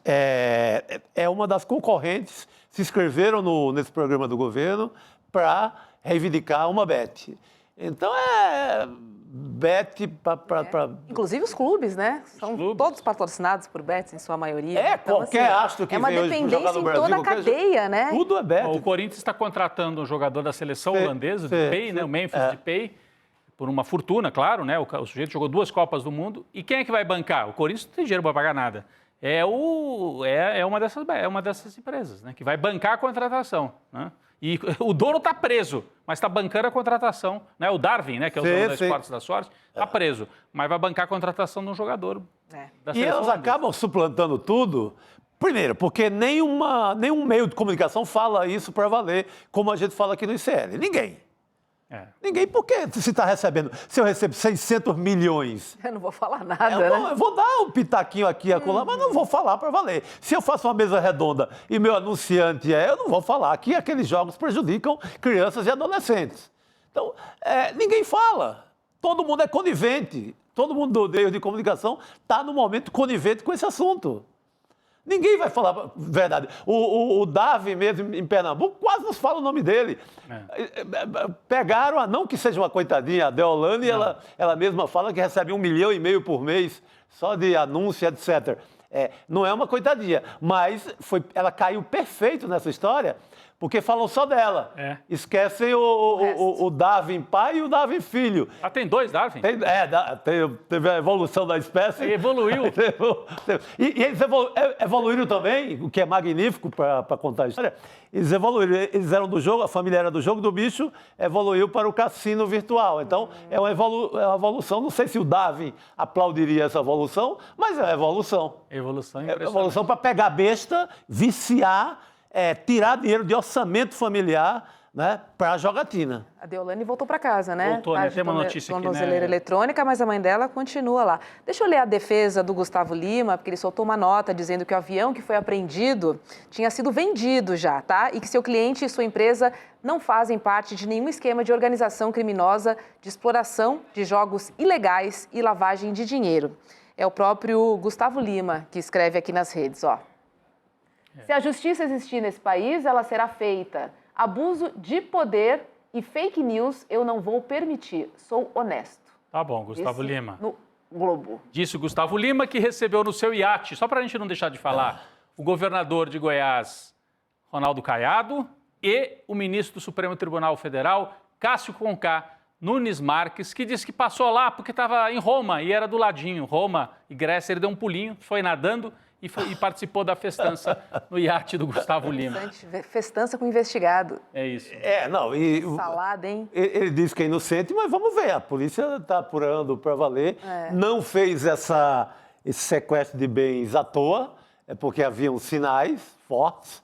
Speaker 5: é uma das concorrentes, se inscreveram nesse programa do governo para reivindicar uma bet. Então, bet para...
Speaker 3: Inclusive os clubes, né? São todos patrocinados por bets, em sua maioria. Então,
Speaker 5: qualquer astro que vem hoje jogar no Brasil...
Speaker 3: É uma dependência em toda a cadeia, né?
Speaker 5: Tudo é bet.
Speaker 4: O Corinthians está contratando um jogador da seleção holandesa, Depay, né? O Memphis Depay, por uma fortuna, claro, né? O sujeito jogou 2 Copas do Mundo. E quem é que vai bancar? O Corinthians não tem dinheiro para pagar nada. É uma dessas empresas, né? Que vai bancar a contratação, né? E o dono está preso, mas está bancando a contratação, né? O Darwin, né, que é o dono da Esportes da Sorte, está preso, mas vai bancar a contratação de um jogador da seleção.
Speaker 5: E eles acabam suplantando tudo, primeiro, porque nenhum meio de comunicação fala isso para valer, como a gente fala aqui no ICL. Ninguém. Ninguém, porque se está recebendo, se eu recebo 600 milhões...
Speaker 3: Eu não vou falar nada, né?
Speaker 5: Eu vou dar um pitaquinho aqui e acolá, mas não vou falar para valer. Se eu faço uma mesa redonda e meu anunciante eu não vou falar que aqueles jogos prejudicam crianças e adolescentes. Então, ninguém fala. Todo mundo é conivente. Todo mundo do meio de comunicação está, no momento, conivente com esse assunto. Ninguém vai falar a verdade. O Davi mesmo, em Pernambuco, quase nos fala o nome dele. Pegaram, não que seja uma coitadinha, a Deolane, ela mesma fala que recebe 1,5 milhão por mês, só de anúncio, etc. Não é uma coitadinha, mas ela caiu perfeito nessa história, porque falam só dela. Esquecem o Darwin pai e o Darwin filho.
Speaker 4: Tem 2 Darwin?
Speaker 5: Teve a evolução da espécie.
Speaker 4: Evoluiu.
Speaker 5: E eles evoluíram também, o que é magnífico para contar a história. Eles evoluíram. Eles eram do jogo, a família era do jogo do bicho, evoluiu para o cassino virtual. Então, é uma evolução. Não sei se o Darwin aplaudiria essa evolução, mas é uma evolução.
Speaker 4: Evolução impressionante.
Speaker 5: É evolução para pegar besta, viciar, tirar dinheiro de orçamento familiar, né, para a jogatina.
Speaker 3: A Deolane voltou para casa, né?
Speaker 4: Voltou, né? Tem uma notícia aqui,
Speaker 3: tornozeleira eletrônica, mas a mãe dela continua lá. Deixa eu ler a defesa do Gustavo Lima, porque ele soltou uma nota dizendo que o avião que foi apreendido tinha sido vendido já, tá? E que seu cliente e sua empresa não fazem parte de nenhum esquema de organização criminosa de exploração de jogos ilegais e lavagem de dinheiro. É o próprio Gustavo Lima que escreve aqui nas redes, ó. Se a justiça existir nesse país, ela será feita. Abuso de poder e fake news eu não vou permitir. Sou honesto.
Speaker 4: Tá bom, Gustavo Lima.
Speaker 3: No Globo.
Speaker 4: Disse o Gustavo Lima, que recebeu no seu iate, só para a gente não deixar de falar, o governador de Goiás, Ronaldo Caiado, e o ministro do Supremo Tribunal Federal, Cássio Conká Nunes Marques, que disse que passou lá porque estava em Roma e era do ladinho. Roma e Grécia, ele deu um pulinho, foi nadando e participou da festança no iate do Gustavo Lima.
Speaker 3: Festança com investigado.
Speaker 4: É isso.
Speaker 3: Salada, hein?
Speaker 5: Ele disse que é inocente, mas vamos ver. A polícia está apurando para valer. Não fez esse sequestro de bens à toa, porque haviam sinais fortes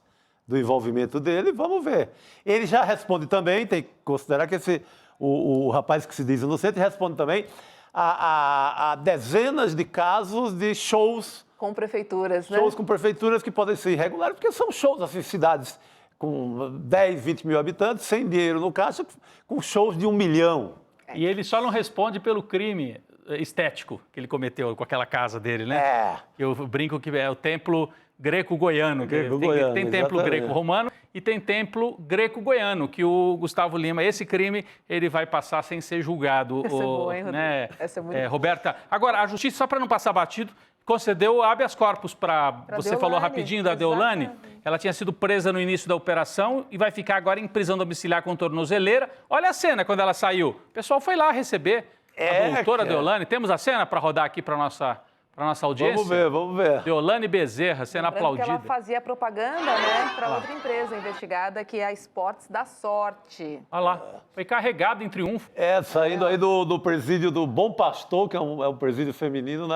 Speaker 5: do envolvimento dele. Vamos ver. Ele já responde também, tem que considerar que o rapaz que se diz inocente responde também a dezenas de casos de shows
Speaker 3: com prefeituras, né?
Speaker 5: Shows com prefeituras que podem ser irregulares, porque são shows, assim, cidades com 10, 20 mil habitantes, sem dinheiro no caixa, com shows de 1 milhão.
Speaker 4: E ele só não responde pelo crime estético que ele cometeu com aquela casa dele, né? Eu brinco que é o templo greco-goiano. Tem templo greco-romano e tem templo greco-goiano, que o Gustavo Lima, esse crime, ele vai passar sem ser julgado.
Speaker 3: Essa é boa, hein, Rodrigo?
Speaker 4: Né?
Speaker 3: Essa é muito
Speaker 4: Roberta, agora, a justiça, só para não passar batido, concedeu habeas corpus para... Você
Speaker 3: Deolane,
Speaker 4: falou rapidinho da Deolane.
Speaker 3: Exatamente.
Speaker 4: Ela tinha sido presa no início da operação e vai ficar agora em prisão domiciliar com tornozeleira. Olha a cena quando ela saiu. O pessoal foi lá receber a doutora Deolane. Temos a cena para rodar aqui para a nossa audiência?
Speaker 5: Vamos ver.
Speaker 4: Deolane Bezerra sendo aplaudida.
Speaker 3: Que ela fazia propaganda, né, para outra empresa investigada, que é a Esportes da Sorte.
Speaker 4: Olha lá, foi carregado em triunfo.
Speaker 5: Saindo aí do presídio do Bom Pastor, que é um presídio feminino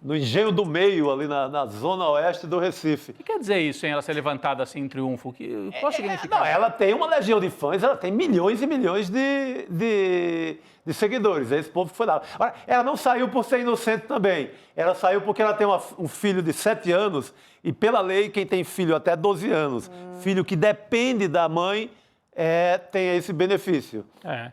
Speaker 5: no Engenho do Meio, ali na zona oeste do Recife.
Speaker 4: O que quer dizer isso, hein, ela ser levantada assim em triunfo? Qual significa?
Speaker 5: Não, ela tem uma legião de fãs, ela tem milhões e milhões de seguidores. Esse povo que foi lá. Agora, ela não saiu por ser inocente também. Ela saiu porque ela tem um filho de 7 anos e, pela lei, quem tem filho até 12 anos, filho que depende da mãe, tem esse benefício.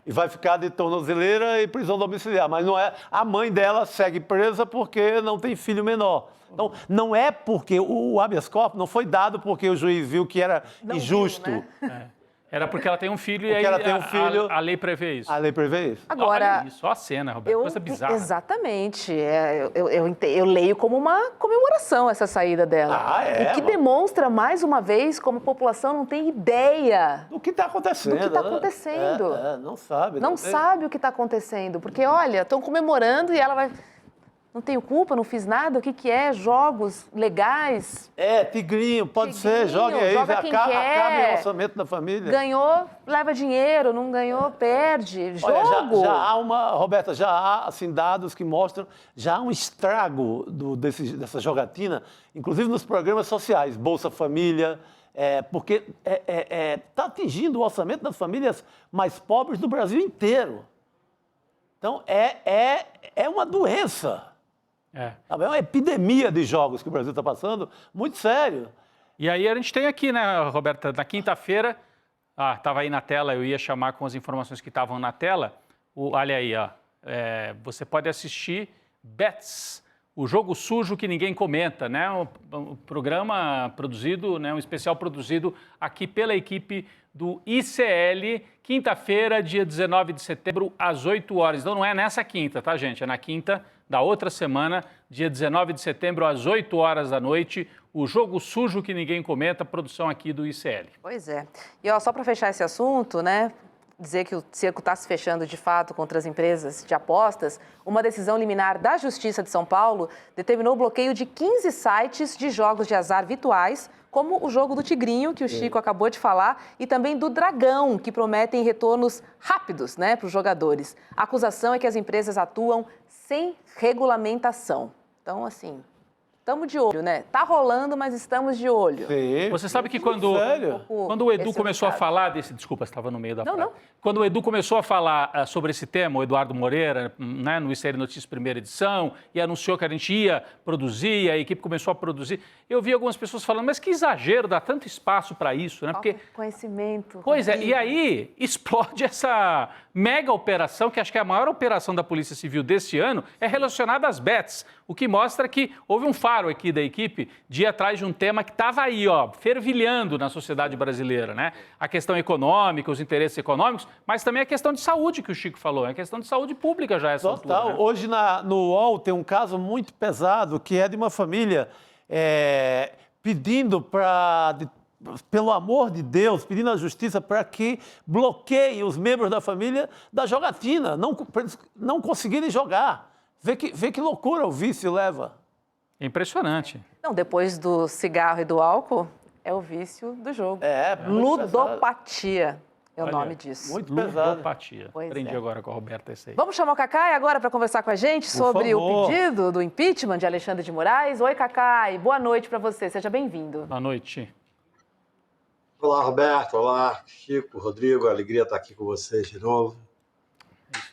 Speaker 5: E vai ficar de tornozeleira e prisão domiciliar. Mas não é. A mãe dela segue presa porque não tem filho menor. Então, não é porque o habeas corpus não foi dado porque o juiz viu que era injusto.
Speaker 3: Viu, né?
Speaker 4: Era porque ela tem um filho e aí
Speaker 5: ela tem um filho,
Speaker 4: a lei prevê isso.
Speaker 5: A lei prevê isso.
Speaker 3: Agora,
Speaker 4: olha isso, olha a cena, Roberto, coisa bizarra.
Speaker 3: Exatamente. Eu leio como uma comemoração essa saída dela. O que demonstra, mais uma vez, como a população não tem ideia
Speaker 5: do que está acontecendo. Não sabe.
Speaker 3: Não sabe o que está acontecendo. Porque, olha, estão comemorando e ela vai... Não tenho culpa, não fiz nada, o que é? Jogos legais?
Speaker 5: Tigrinho, pode ser, jogue aí, acabe o orçamento da família.
Speaker 3: Ganhou, leva dinheiro, não ganhou, perde. Jogo.
Speaker 5: Olha, Roberta, já há assim, dados que mostram, já há um estrago dessa jogatina, inclusive nos programas sociais, Bolsa Família, porque está atingindo o orçamento das famílias mais pobres do Brasil inteiro. Então, é uma doença. É uma epidemia de jogos que o Brasil está passando, muito sério.
Speaker 4: E aí a gente tem aqui, né, Roberta, na quinta-feira, estava aí na tela, eu ia chamar com as informações que estavam na tela, olha aí, você pode assistir Bets, o Jogo Sujo que Ninguém Comenta, né? Um programa produzido, né? Um especial produzido aqui pela equipe do ICL, quinta-feira, dia 19 de setembro, às 8 horas. Então não é nessa quinta, tá, gente? É na quinta da outra semana, dia 19 de setembro, às 8 horas da noite, o Jogo Sujo que Ninguém Comenta, produção aqui do ICL.
Speaker 3: Pois é. E ó, só para fechar esse assunto, né? Dizer que o cerco está se fechando de fato contra as empresas de apostas, uma decisão liminar da Justiça de São Paulo determinou o bloqueio de 15 sites de jogos de azar virtuais, como o jogo do Tigrinho, que o Chico acabou de falar, e também do Dragão, que prometem retornos rápidos, né, para os jogadores. A acusação é que as empresas atuam sem regulamentação. Então, assim, estamos de olho, né? Tá rolando, mas estamos de olho.
Speaker 5: Sim.
Speaker 4: Você sabe que quando o Edu começou a falar desse... Desculpa, estava no meio da frase.
Speaker 3: Não.
Speaker 4: Quando o Edu começou a falar sobre esse tema, o Eduardo Moreira, né, no ICL Notícias primeira edição, e anunciou que a gente ia produzir, a equipe começou a produzir, eu vi algumas pessoas falando, mas que exagero, dá tanto espaço para isso, né?
Speaker 3: Porque conhecimento.
Speaker 4: Pois é, e aí explode essa mega operação, que acho que é a maior operação da Polícia Civil deste ano, é relacionada às bets, o que mostra que houve um faro aqui da equipe de ir atrás de um tema que estava aí, ó, fervilhando na sociedade brasileira, né? A questão econômica, os interesses econômicos, mas também a questão de saúde que o Chico falou, a questão de saúde pública já é essa altura,
Speaker 5: Total.
Speaker 4: né?
Speaker 5: Hoje no UOL tem um caso muito pesado que é de uma família pedindo pelo amor de Deus, pedindo à justiça para que bloqueiem os membros da família da jogatina, não conseguirem jogar. Vê que loucura o vício leva.
Speaker 4: É impressionante.
Speaker 3: Não, depois do cigarro e do álcool, é o vício do jogo. Ludopatia é o nome disso.
Speaker 5: Muito pesado.
Speaker 4: Ludopatia. Aprendi agora com a Roberta esse aí.
Speaker 3: Vamos chamar o Cacai agora para conversar com a gente sobre o pedido do impeachment de Alexandre de Moraes. Oi, Cacai. Boa noite para você. Seja bem-vindo.
Speaker 4: Boa noite.
Speaker 7: Olá, Roberto. Olá, Chico, Rodrigo. Alegria estar aqui com vocês de novo.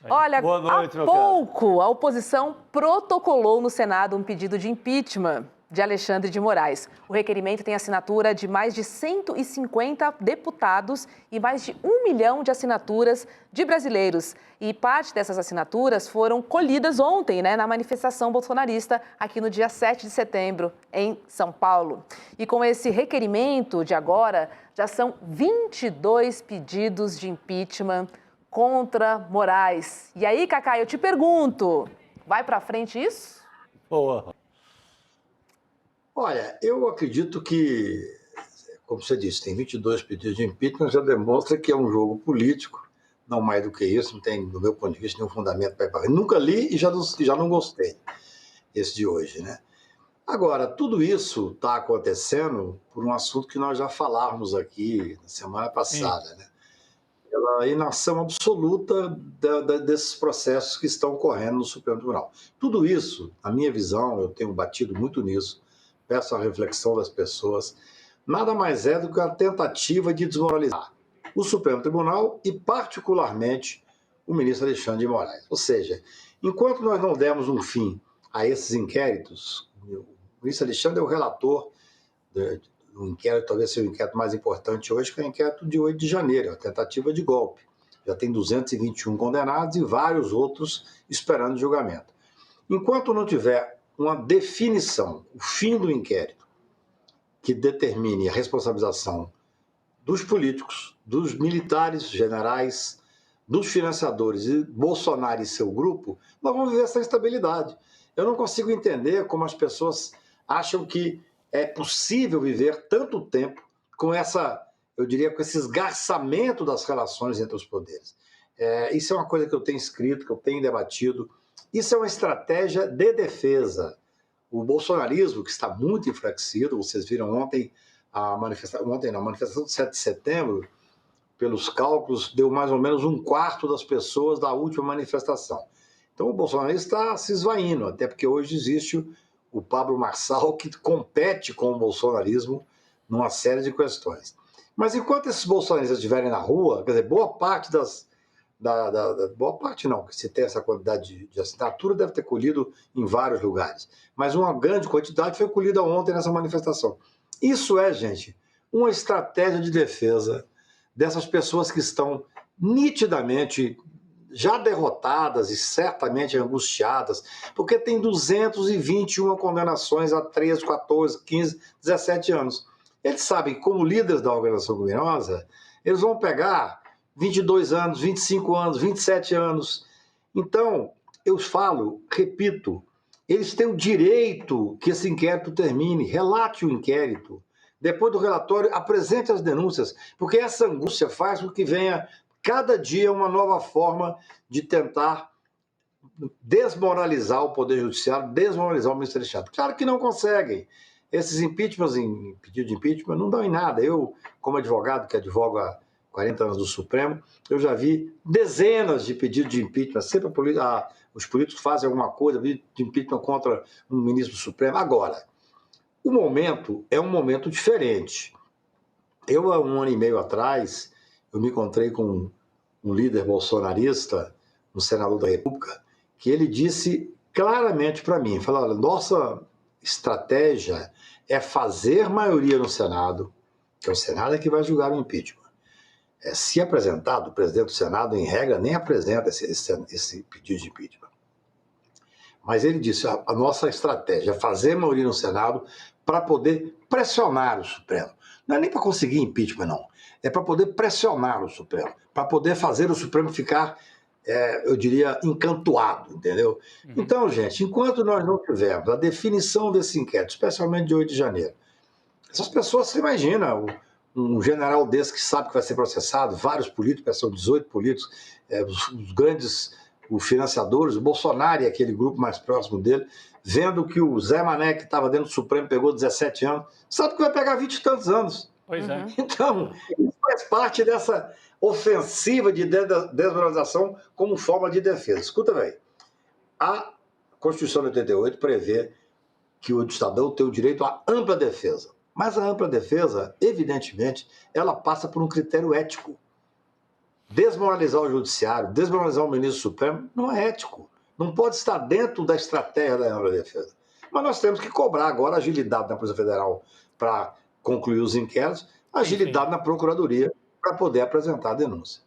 Speaker 3: Olha,
Speaker 5: boa noite,
Speaker 3: há pouco a oposição protocolou no Senado um pedido de impeachment de Alexandre de Moraes. O requerimento tem assinatura de mais de 150 deputados e mais de 1 milhão de assinaturas de brasileiros. E parte dessas assinaturas foram colhidas ontem, né, na manifestação bolsonarista aqui no dia 7 de setembro, em São Paulo. E com esse requerimento de agora, já são 22 pedidos de impeachment contra Moraes. E aí, Cacai, eu te pergunto, vai para frente isso?
Speaker 5: Boa.
Speaker 7: Olha, eu acredito que, como você disse, tem 22 pedidos de impeachment, já demonstra que é um jogo político, não mais do que isso, não tem, do meu ponto de vista, nenhum fundamento para ir para frente. Nunca li e já não gostei, esse de hoje, né? Agora, tudo isso está acontecendo por um assunto que nós já falávamos aqui na semana passada, né? Pela inação absoluta desses processos que estão ocorrendo no Supremo Tribunal. Tudo isso, na minha visão, eu tenho batido muito nisso, peço a reflexão das pessoas, nada mais é do que uma tentativa de desmoralizar o Supremo Tribunal e, particularmente, o ministro Alexandre de Moraes. Ou seja, enquanto nós não dermos um fim a esses inquéritos, o ministro Alexandre é o relator do inquérito, talvez seja o inquérito mais importante hoje, que é o inquérito de 8 de janeiro, a tentativa de golpe. Já tem 221 condenados e vários outros esperando julgamento. Enquanto não tiver uma definição, o fim do inquérito, que determine a responsabilização dos políticos, dos militares, generais, dos financiadores e Bolsonaro e seu grupo, nós vamos viver essa instabilidade. Eu não consigo entender como as pessoas acham que é possível viver tanto tempo com eu diria, com esse esgarçamento das relações entre os poderes. Isso é uma coisa que eu tenho escrito, que eu tenho debatido. Isso é uma estratégia de defesa. O bolsonarismo, que está muito enfraquecido, vocês viram ontem, a manifestação do 7 de setembro, pelos cálculos, deu mais ou menos 1/4 das pessoas da última manifestação. Então o bolsonarismo está se esvaindo, até porque hoje existe o Pablo Marçal, que compete com o bolsonarismo numa série de questões. Mas enquanto esses bolsonaristas estiverem na rua, quer dizer, boa parte boa parte não, que se tem essa quantidade de assinatura, deve ter colhido em vários lugares. Mas uma grande quantidade foi colhida ontem nessa manifestação. Isso é, gente, uma estratégia de defesa dessas pessoas que estão nitidamente já derrotadas e certamente angustiadas, porque tem 221 condenações a 13, 14, 15, 17 anos. Eles sabem que, como líderes da organização criminosa, eles vão pegar 22 anos, 25 anos, 27 anos. Então, eu falo, repito, eles têm o direito que esse inquérito termine, relate o inquérito. Depois do relatório, apresente as denúncias, porque essa angústia faz com que venha cada dia uma nova forma de tentar desmoralizar o Poder Judiciário, desmoralizar o Ministério do Estado. Claro que não conseguem. Esses impeachments, pedido de impeachment, não dão em nada. Eu, como advogado que advogo há 40 anos do Supremo, eu já vi dezenas de pedidos de impeachment. Sempre os políticos fazem alguma coisa, pedido de impeachment contra um ministro do Supremo. Agora, o momento é um momento diferente. Eu, há 1 ano e meio atrás, eu me encontrei com um líder bolsonarista, um senador da República, que ele disse claramente para mim, falou, olha, nossa estratégia é fazer maioria no Senado, que é o Senado que vai julgar o impeachment. Se apresentado, o presidente do Senado, em regra, nem apresenta esse pedido de impeachment. Mas ele disse, a nossa estratégia é fazer maioria no Senado para poder pressionar o Supremo. Não é nem para conseguir impeachment, não. É para poder pressionar o Supremo, para poder fazer o Supremo ficar, eu diria, encantoado, entendeu? Então, gente, enquanto nós não tivermos a definição desse inquérito, especialmente de 8 de janeiro, essas pessoas, se imaginam, um general desse que sabe que vai ser processado, vários políticos, são 18 políticos, os grandes, os financiadores, o Bolsonaro e aquele grupo mais próximo dele, vendo que o Zé Mané, que estava dentro do Supremo, pegou 17 anos, sabe que vai pegar 20 e tantos anos.
Speaker 4: Pois é.
Speaker 7: Então, isso faz parte dessa ofensiva de desvalorização como forma de defesa. Escuta, velho, a Constituição de 88 prevê que o cidadão tem o direito à ampla defesa. Mas a ampla defesa, evidentemente, ela passa por um critério ético. Desmoralizar o judiciário, desmoralizar o ministro supremo, não é ético. Não pode estar dentro da estratégia da ampla defesa. Mas nós temos que cobrar agora agilidade na Polícia Federal para concluir os inquéritos, agilidade na Procuradoria para poder apresentar a denúncia.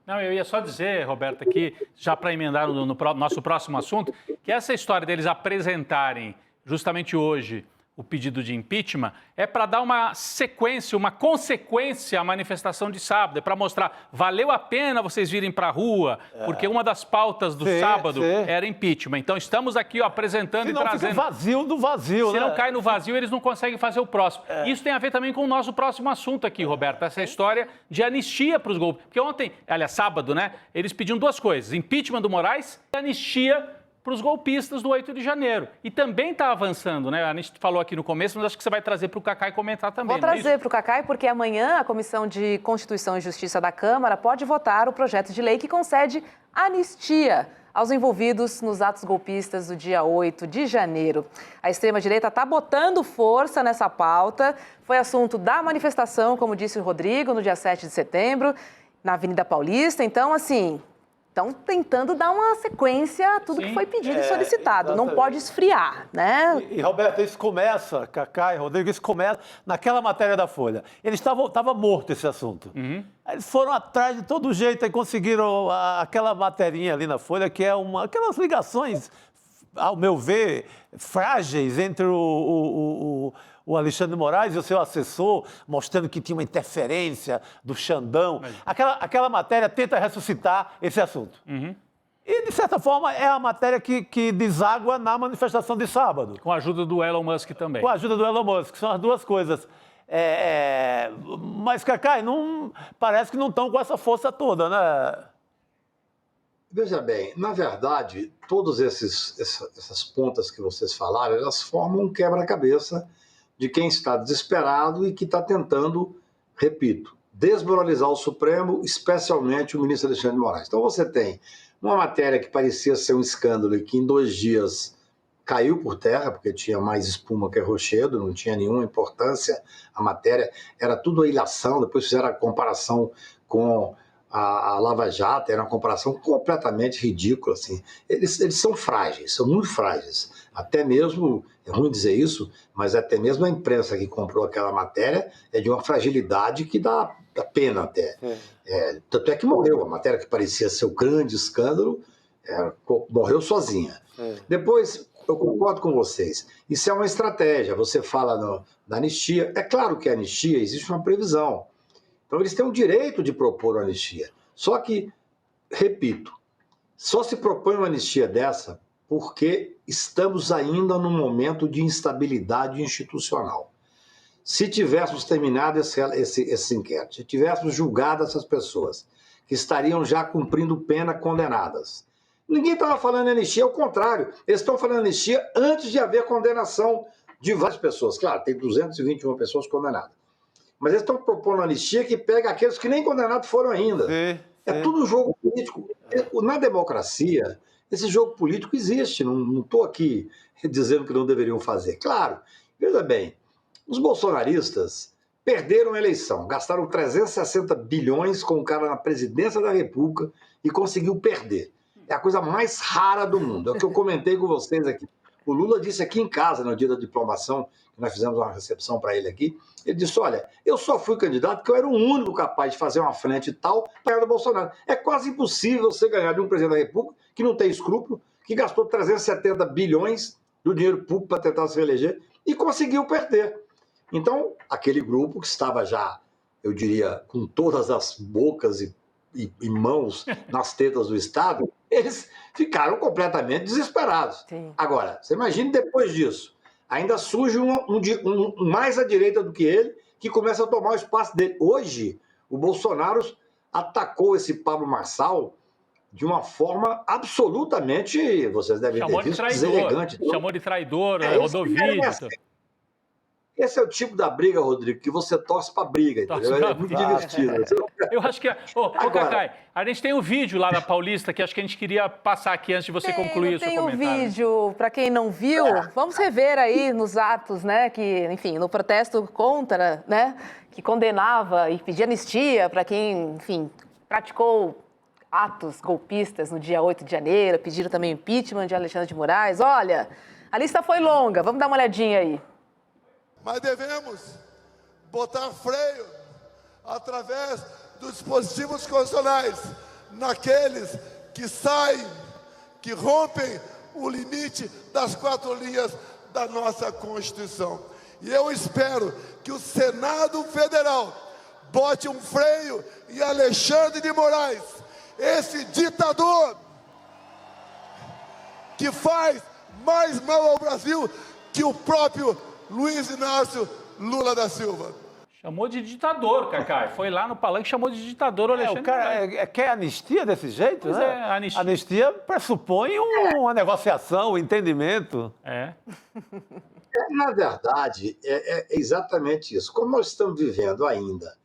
Speaker 4: Não, eu ia só dizer, Roberta, que já para emendar no nosso próximo assunto, que essa história deles apresentarem justamente hoje o pedido de impeachment é para dar uma sequência, uma consequência à manifestação de sábado, é para mostrar, valeu a pena vocês virem para a rua, porque uma das pautas do sábado era impeachment. Então estamos aqui apresentando e trazendo...
Speaker 5: Fica vazio do vazio,
Speaker 4: Se não cai no vazio, eles não conseguem fazer o próximo. Isso tem a ver também com o nosso próximo assunto aqui, Roberto, essa história de anistia para os golpistas. Porque ontem, aliás, sábado, né, eles pediam duas coisas, impeachment do Moraes e anistia para os golpistas do 8 de janeiro. E também está avançando, né? A gente falou aqui no começo, mas acho que você vai trazer para o Cacai comentar também.
Speaker 3: Vou trazer para o Cacai, porque amanhã a Comissão de Constituição e Justiça da Câmara pode votar o projeto de lei que concede anistia aos envolvidos nos atos golpistas do dia 8 de janeiro. A extrema-direita está botando força nessa pauta. Foi assunto da manifestação, como disse o Rodrigo, no dia 7 de setembro, na Avenida Paulista. Então, assim... Estão tentando dar uma sequência a tudo que foi pedido e solicitado. Exatamente. Não pode esfriar, né?
Speaker 5: E Roberto, isso começa, Cacá e Rodrigo, isso começa naquela matéria da Folha. Estava morto esse assunto. Eles foram atrás de todo jeito e conseguiram aquela materinha ali na Folha, que é aquelas ligações, ao meu ver, frágeis entre o Alexandre de Moraes e o seu assessor, mostrando que tinha uma interferência do Xandão. Aquela matéria tenta ressuscitar esse assunto. E, de certa forma, é a matéria que deságua na manifestação de sábado.
Speaker 4: Com a ajuda do Elon Musk também.
Speaker 5: Com a ajuda do Elon Musk, são as duas coisas. Mas, Cacai, parece que não estão com essa força toda, né?
Speaker 7: Veja bem, na verdade, todas essas pontas que vocês falaram, elas formam um quebra-cabeça de quem está desesperado e que está tentando, repito, desmoralizar o Supremo, especialmente o ministro Alexandre de Moraes. Então você tem uma matéria que parecia ser um escândalo e que em 2 dias caiu por terra, porque tinha mais espuma que rochedo, não tinha nenhuma importância a matéria, era tudo a ilhação, depois fizeram a comparação com a Lava Jato, era uma comparação completamente ridícula. Assim. Eles são frágeis, são muito frágeis. Até mesmo, é ruim dizer isso, mas até mesmo a imprensa que comprou aquela matéria é de uma fragilidade que dá da pena até. Tanto é que morreu. A matéria que parecia ser o grande escândalo morreu sozinha. Depois, eu concordo com vocês. Isso é uma estratégia. Você fala da anistia. É claro que a anistia existe uma previsão. Então, eles têm o direito de propor uma anistia. Só que, repito, só se propõe uma anistia dessa porque estamos ainda num momento de instabilidade institucional. Se tivéssemos terminado esse inquérito, se tivéssemos julgado essas pessoas que estariam já cumprindo pena condenadas, ninguém estava falando em anistia, ao contrário, eles estão falando em anistia antes de haver condenação de várias pessoas. Claro, tem 221 pessoas condenadas. Mas eles estão propondo uma anistia que pega aqueles que nem condenados foram ainda. É tudo jogo político. Na democracia, esse jogo político existe. Não estou aqui dizendo que não deveriam fazer. Claro, veja bem, os bolsonaristas perderam a eleição, gastaram 360 bilhões com o cara na presidência da República e conseguiu perder. É a coisa mais rara do mundo. É o que eu comentei com vocês aqui. O Lula disse aqui em casa, no dia da diplomação, que nós fizemos uma recepção para ele aqui, ele disse, olha, eu só fui candidato porque eu era o único capaz de fazer uma frente tal para ganhar do Bolsonaro. É quase impossível você ganhar de um presidente da República que não tem escrúpulo, que gastou 370 bilhões do dinheiro público para tentar se reeleger e conseguiu perder. Então, aquele grupo que estava já, eu diria, com todas as bocas e mãos nas tetas do Estado, eles ficaram completamente desesperados.
Speaker 3: Sim.
Speaker 7: Agora, você imagina depois disso, ainda surge um mais à direita do que ele, que começa a tomar o espaço dele. Hoje, o Bolsonaro atacou esse Pablo Marçal de uma forma absolutamente, vocês devem ter visto, deselegante.
Speaker 4: Chamou de traidor, rodou vídeo.
Speaker 7: Esse é o tipo da briga, Rodrigo, que você torce pra briga, entendeu? É muito divertido.
Speaker 4: Eu acho que... Cacai, a gente tem um vídeo lá na Paulista que acho que a gente queria passar aqui antes de você concluir o seu comentário.
Speaker 3: Tem um vídeo, para quem não viu, vamos rever aí nos atos, né, que, enfim, no protesto contra, né, que condenava e pedia anistia para quem, enfim, praticou atos golpistas no dia 8 de janeiro, pediram também impeachment de Alexandre de Moraes. Olha, a lista foi longa, vamos dar uma olhadinha aí.
Speaker 8: Mas devemos botar freio através dos dispositivos constitucionais naqueles que saem, que rompem o limite das 4 linhas da nossa Constituição. E eu espero que o Senado Federal bote um freio em Alexandre de Moraes, esse ditador que faz mais mal ao Brasil que o próprio Luiz Inácio Lula da Silva.
Speaker 4: Chamou de ditador, Cacai. Foi lá no palanque e chamou de ditador o Alexandre.
Speaker 5: O cara quer anistia desse jeito,
Speaker 4: pois
Speaker 5: né?
Speaker 4: Anistia.
Speaker 5: Anistia pressupõe uma negociação, um entendimento.
Speaker 7: Na verdade, é exatamente isso. Como nós estamos vivendo ainda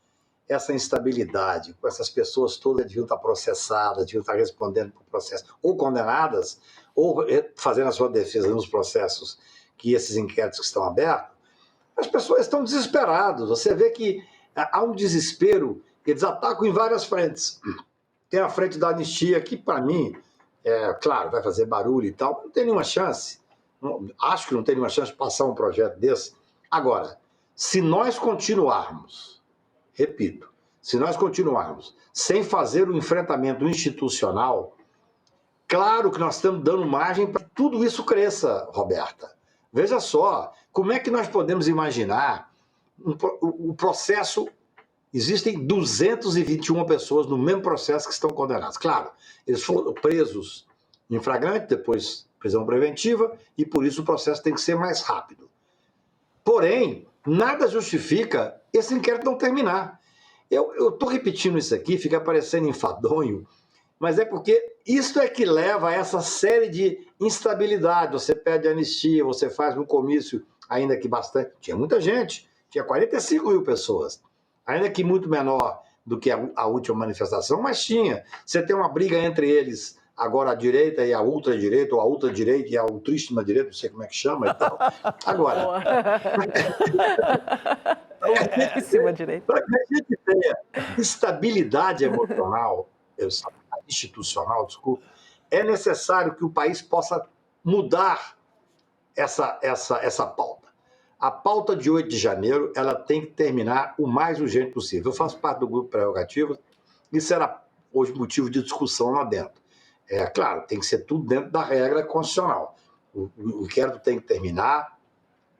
Speaker 7: essa instabilidade, com essas pessoas todas deviam estar processadas, deviam estar respondendo por processo, ou condenadas, ou fazendo a sua defesa nos processos que esses inquéritos que estão abertos, as pessoas estão desesperadas. Você vê que há um desespero, eles atacam em várias frentes. Tem a frente da anistia, que para mim, claro, vai fazer barulho e tal, não tem nenhuma chance. Acho que não tem nenhuma chance de passar um projeto desse. Agora, se nós continuarmos, repito, se nós continuarmos sem fazer o enfrentamento institucional, claro que nós estamos dando margem para que tudo isso cresça, Roberta. Veja só, como é que nós podemos imaginar o processo... Existem 221 pessoas no mesmo processo que estão condenadas. Claro, eles foram presos em flagrante, depois prisão preventiva, e por isso o processo tem que ser mais rápido. Porém, nada justifica esse inquérito não terminar. Eu estou repetindo isso aqui, fica parecendo enfadonho, mas é porque isso é que leva a essa série de instabilidade. Você pede anistia, você faz um comício, ainda que bastante... Tinha muita gente, tinha 45 mil pessoas, ainda que muito menor do que a última manifestação, mas tinha. Você tem uma briga entre eles, agora a direita e a ultradireita, ou a ultradireita e a ultríssima direita, não sei como é que chama e tal. Agora...
Speaker 3: Ultríssima direita.
Speaker 7: Para que a gente tenha estabilidade emocional, institucional, desculpa, é necessário que o país possa mudar essa pauta. A pauta de 8 de janeiro, ela tem que terminar o mais urgente possível. Eu faço parte do grupo Prerrogativas, isso era hoje motivo de discussão lá dentro. Claro, tem que ser tudo dentro da regra constitucional. O inquérito tem que terminar,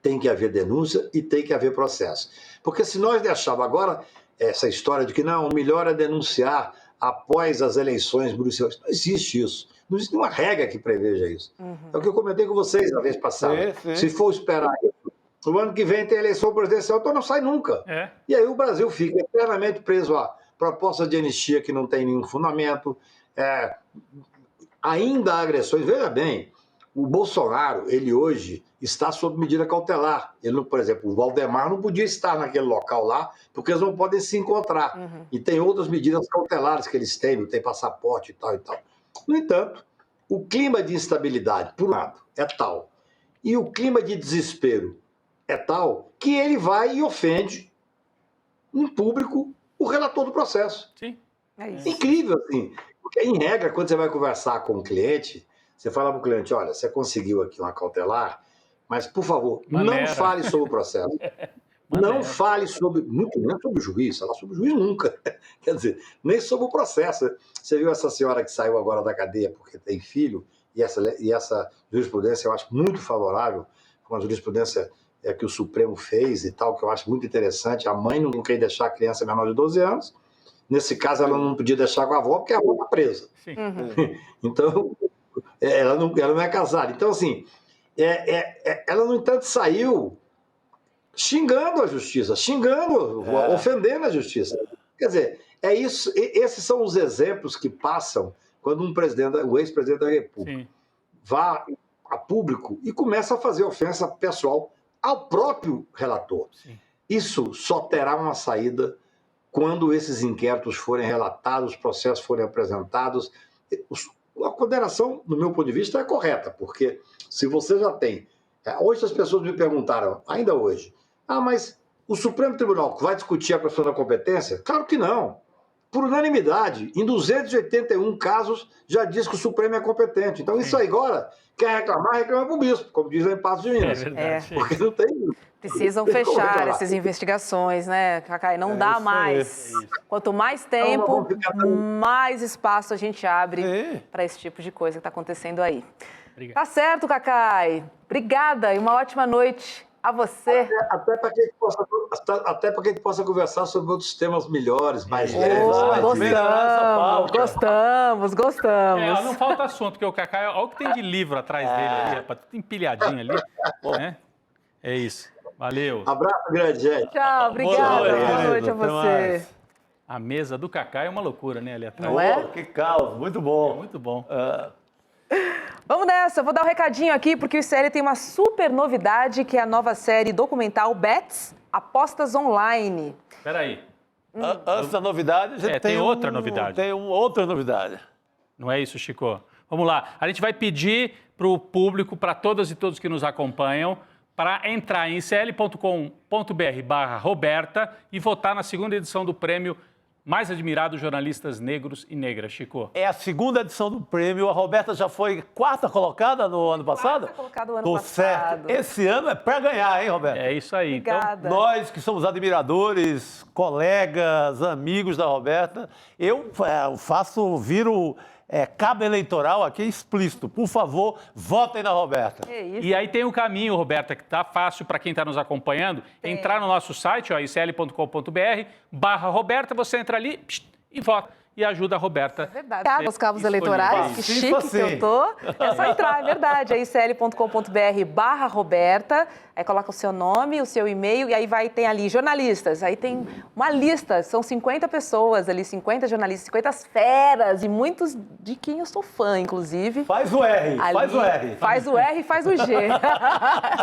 Speaker 7: tem que haver denúncia e tem que haver processo. Porque se nós deixarmos agora essa história de que não, o melhor é denunciar após as eleições municipais, não existe isso. Não existe nenhuma regra que preveja isso. É o que eu comentei com vocês na vez passada.
Speaker 5: Sim.
Speaker 7: Se for esperar isso, o ano que vem tem eleição presidencial, então não sai nunca. E aí o Brasil fica eternamente preso a proposta de anistia que não tem nenhum fundamento, ainda há agressões. Veja bem, o Bolsonaro, ele hoje está sob medida cautelar. Ele, por exemplo, o Valdemar não podia estar naquele local lá, porque eles não podem se encontrar. E tem outras medidas cautelares que eles têm, não tem passaporte e tal e tal. No entanto, o clima de instabilidade, por um lado, é tal, e o clima de desespero é tal, que ele vai e ofende em público o relator do processo.
Speaker 4: Sim.
Speaker 3: É isso.
Speaker 7: Incrível, assim. Porque, em regra, quando você vai conversar com o cliente, você fala para o cliente, olha, você conseguiu aqui uma cautelar, mas, por favor, não fale sobre o processo. Não fale sobre, muito menos sobre o juiz, falar sobre o juiz nunca. Quer dizer, nem sobre o processo. Você viu essa senhora que saiu agora da cadeia porque tem filho, e essa jurisprudência eu acho muito favorável, uma jurisprudência que o Supremo fez e tal, que eu acho muito interessante. A mãe não quer deixar a criança menor de 12 anos. Nesse caso, ela não podia deixar com a avó, porque a avó está presa. Então, ela não é casada. Então, assim, ela, no entanto, saiu xingando a justiça, ofendendo a justiça. Quer dizer, é isso. Esses são os exemplos que passam quando o ex-presidente da República vá a público e começa a fazer ofensa pessoal ao próprio relator. Isso só terá uma saída quando esses inquéritos forem relatados, os processos forem apresentados. A condenação, do meu ponto de vista, é correta, porque se você já tem... Hoje as pessoas me perguntaram, ainda hoje, mas o Supremo Tribunal vai discutir a questão da competência? Claro que não. Por unanimidade, em 281 casos, já diz que o Supremo é competente. Então, isso aí agora, quer reclamar, reclama para o bispo, como dizem em Patos de Minas. Porque não tem...
Speaker 3: Precisam fechar essas investigações, né, Cacai? Não dá mais. Quanto mais tempo, mais espaço a gente abre para esse tipo de coisa que está acontecendo aí.
Speaker 4: Obrigado.
Speaker 3: Tá certo, Cacai. Obrigada e uma ótima noite a você.
Speaker 7: Até para que a gente possa conversar sobre outros temas melhores, mais leves.
Speaker 3: Gostamos.
Speaker 4: Não falta assunto, porque o Cacai, olha o que tem de livro atrás dele ali, rapaz, tudo empilhadinho ali. É isso. Valeu.
Speaker 7: Abraço grande, gente.
Speaker 3: Tchau, obrigada. Boa noite a você.
Speaker 4: A mesa do Cacai é uma loucura, né, ali atrás.
Speaker 3: Não é?
Speaker 5: Que caos, muito bom.
Speaker 4: Muito bom.
Speaker 3: Vamos nessa, eu vou dar um recadinho aqui, porque o ICL tem uma super novidade, que é a nova série documental Bets, Apostas Online.
Speaker 4: Espera aí.
Speaker 5: Antes da novidade, a gente
Speaker 4: tem outra novidade.
Speaker 5: Tem outra novidade.
Speaker 4: Não é isso, Chico? Vamos lá. A gente vai pedir para o público, para todas e todos que nos acompanham, para entrar em icl.com.br/Roberta e votar na segunda edição do prêmio Mais Admirado Jornalistas Negros e Negras, Chico.
Speaker 5: É a segunda edição do prêmio. A Roberta já foi quarta colocada no ano passado?
Speaker 3: Quarta colocada no ano passado.
Speaker 5: Certo. Esse ano é para ganhar, hein, Roberta?
Speaker 4: É isso aí.
Speaker 3: Obrigada.
Speaker 5: Então, nós que somos admiradores, colegas, amigos da Roberta, eu viro cabo eleitoral aqui explícito. Por favor, votem na Roberta.
Speaker 3: É isso.
Speaker 4: E aí tem o caminho, Roberta, que tá fácil para quem está nos acompanhando. Entrar no nosso site, icl.com.br/Roberta, você entra ali e vota. E ajuda a Roberta.
Speaker 3: É verdade. Os cabos eleitorais, que chique que eu tô. É só entrar, é verdade. É icl.com.br/Roberta. Aí coloca o seu nome, o seu e-mail, e aí tem ali jornalistas. Aí tem uma lista, são 50 pessoas ali, 50 jornalistas, 50 feras, e muitos de quem eu sou fã, inclusive.
Speaker 5: Faz o R,
Speaker 3: ali,
Speaker 5: faz o R.
Speaker 3: Faz o R e faz o G.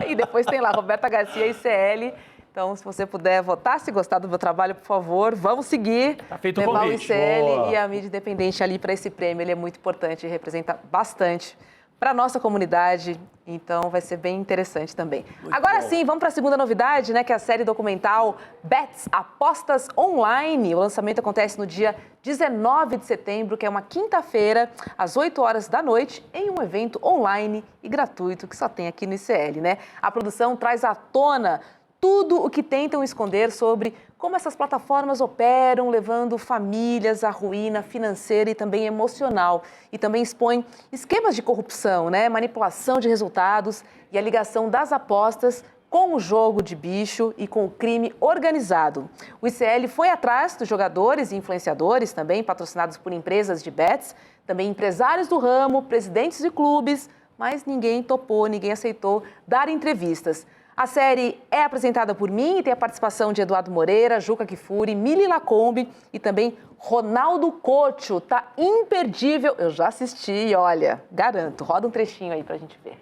Speaker 3: E depois tem lá, Roberta Garcia, ICL. Então, se você puder votar, se gostar do meu trabalho, por favor, vamos seguir.
Speaker 4: Tá feito o
Speaker 3: levar
Speaker 4: convite.
Speaker 3: o ICL e a mídia independente ali para esse prêmio. Ele é muito importante e representa bastante para a nossa comunidade. Então vai ser bem interessante também. Agora sim, vamos para a segunda novidade, né? Que é a série documental Bets, Apostas Online. O lançamento acontece no dia 19 de setembro, que é uma quinta-feira, às 8 horas da noite, em um evento online e gratuito que só tem aqui no ICL, né? A produção traz à tona tudo o que tentam esconder sobre como essas plataformas operam, levando famílias à ruína financeira e também emocional. E também expõe esquemas de corrupção, né? Manipulação de resultados e a ligação das apostas com o jogo de bicho e com o crime organizado. O ICL foi atrás dos jogadores e influenciadores, também patrocinados por empresas de bets, também empresários do ramo, presidentes de clubes, mas ninguém topou, ninguém aceitou dar entrevistas. A série é apresentada por mim e tem a participação de Eduardo Moreira, Juca Kfouri, Mili Lacombe e também Ronaldo Couto. Tá imperdível. Eu já assisti, olha, garanto. Roda um trechinho aí pra gente ver.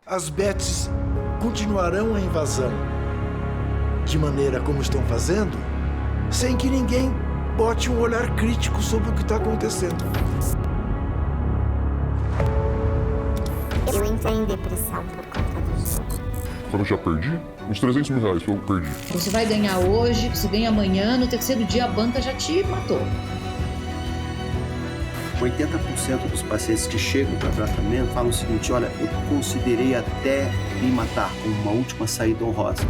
Speaker 9: As bets continuarão a invasão de maneira como estão fazendo, sem que ninguém bote um olhar crítico sobre o que está acontecendo.
Speaker 10: Eu entrei em depressão por conta do jogo.
Speaker 11: Quando eu já perdi, uns 300 mil reais que eu perdi.
Speaker 12: Você vai ganhar hoje, você ganha amanhã, no terceiro dia a banca já te matou.
Speaker 13: 80% dos pacientes que chegam para tratamento falam o seguinte: olha, eu considerei até me matar como uma última saída honrosa.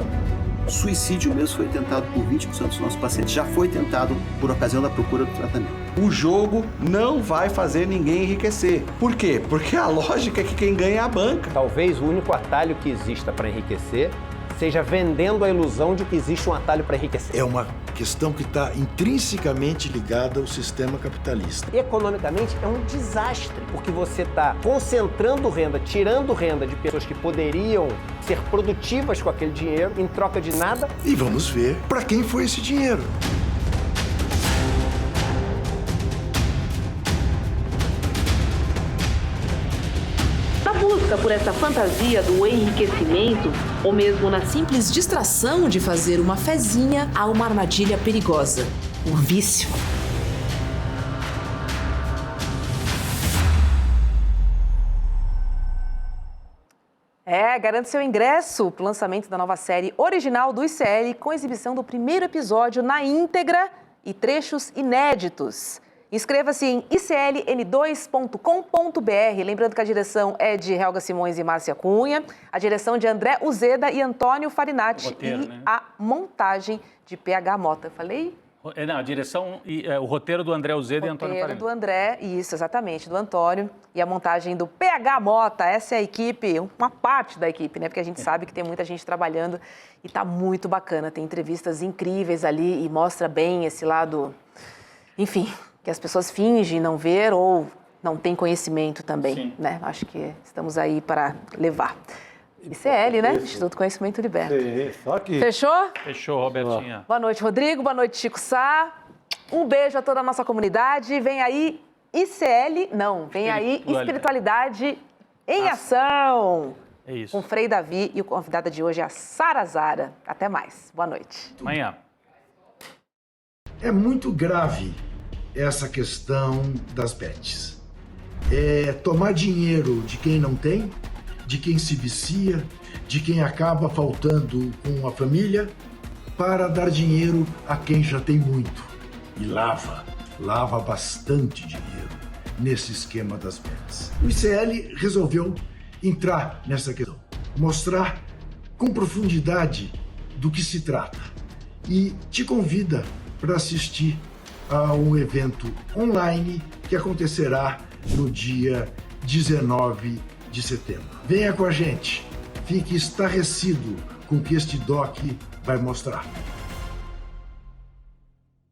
Speaker 13: Suicídio mesmo foi tentado por 20% dos nossos pacientes. Já foi tentado por ocasião da procura do tratamento.
Speaker 14: O jogo não vai fazer ninguém enriquecer. Por quê? Porque a lógica é que quem ganha é a banca.
Speaker 15: Talvez o único atalho que exista para enriquecer seja vendendo a ilusão de que existe um atalho para enriquecer.
Speaker 9: É uma questão que está intrinsecamente ligada ao sistema capitalista.
Speaker 15: Economicamente é um desastre, porque você está concentrando renda, tirando renda de pessoas que poderiam ser produtivas com aquele dinheiro em troca de nada.
Speaker 9: E vamos ver para quem foi esse dinheiro.
Speaker 1: Busca por essa fantasia do enriquecimento, ou mesmo na simples distração de fazer uma fezinha, há uma armadilha perigosa: o vício.
Speaker 3: Garante seu ingresso para o lançamento da nova série original do ICL, com exibição do primeiro episódio na íntegra e trechos inéditos. Inscreva-se em icln2.com.br. Lembrando que a direção é de Helga Simões e Márcia Cunha, a direção de André Uzeda e Antônio Farinati e a montagem de PH Mota. Falei?
Speaker 4: Não, a direção e o roteiro do André Uzeda e Antônio Farinati.
Speaker 3: O roteiro do André, isso, exatamente, do Antônio, e a montagem do PH Mota. Essa é a equipe, uma parte da equipe, né? Porque a gente sabe que tem muita gente trabalhando e tá muito bacana. Tem entrevistas incríveis ali e mostra bem esse lado, enfim, que as pessoas fingem não ver ou não têm conhecimento também, né? Acho que estamos aí para levar. ICL, né? Instituto Conhecimento Liberta.
Speaker 5: Só que...
Speaker 3: Fechou?
Speaker 4: Fechou, Robertinha.
Speaker 3: Boa noite, Rodrigo. Boa noite, Chico Sá. Um beijo a toda a nossa comunidade. Vem aí ICL, não, vem aí Espiritualidade em Ação.
Speaker 4: É isso.
Speaker 3: Com Frei Davi e o convidada de hoje é a Sara Zara. Até mais. Boa noite.
Speaker 4: Amanhã.
Speaker 9: É muito grave essa questão das bets. É tomar dinheiro de quem não tem, de quem se vicia, de quem acaba faltando com a família, para dar dinheiro a quem já tem muito. E lava bastante dinheiro nesse esquema das bets. O ICL resolveu entrar nessa questão, mostrar com profundidade do que se trata e te convida para assistir a um evento online que acontecerá no dia 19 de setembro. Venha com a gente, fique estarrecido com o que este doc vai mostrar.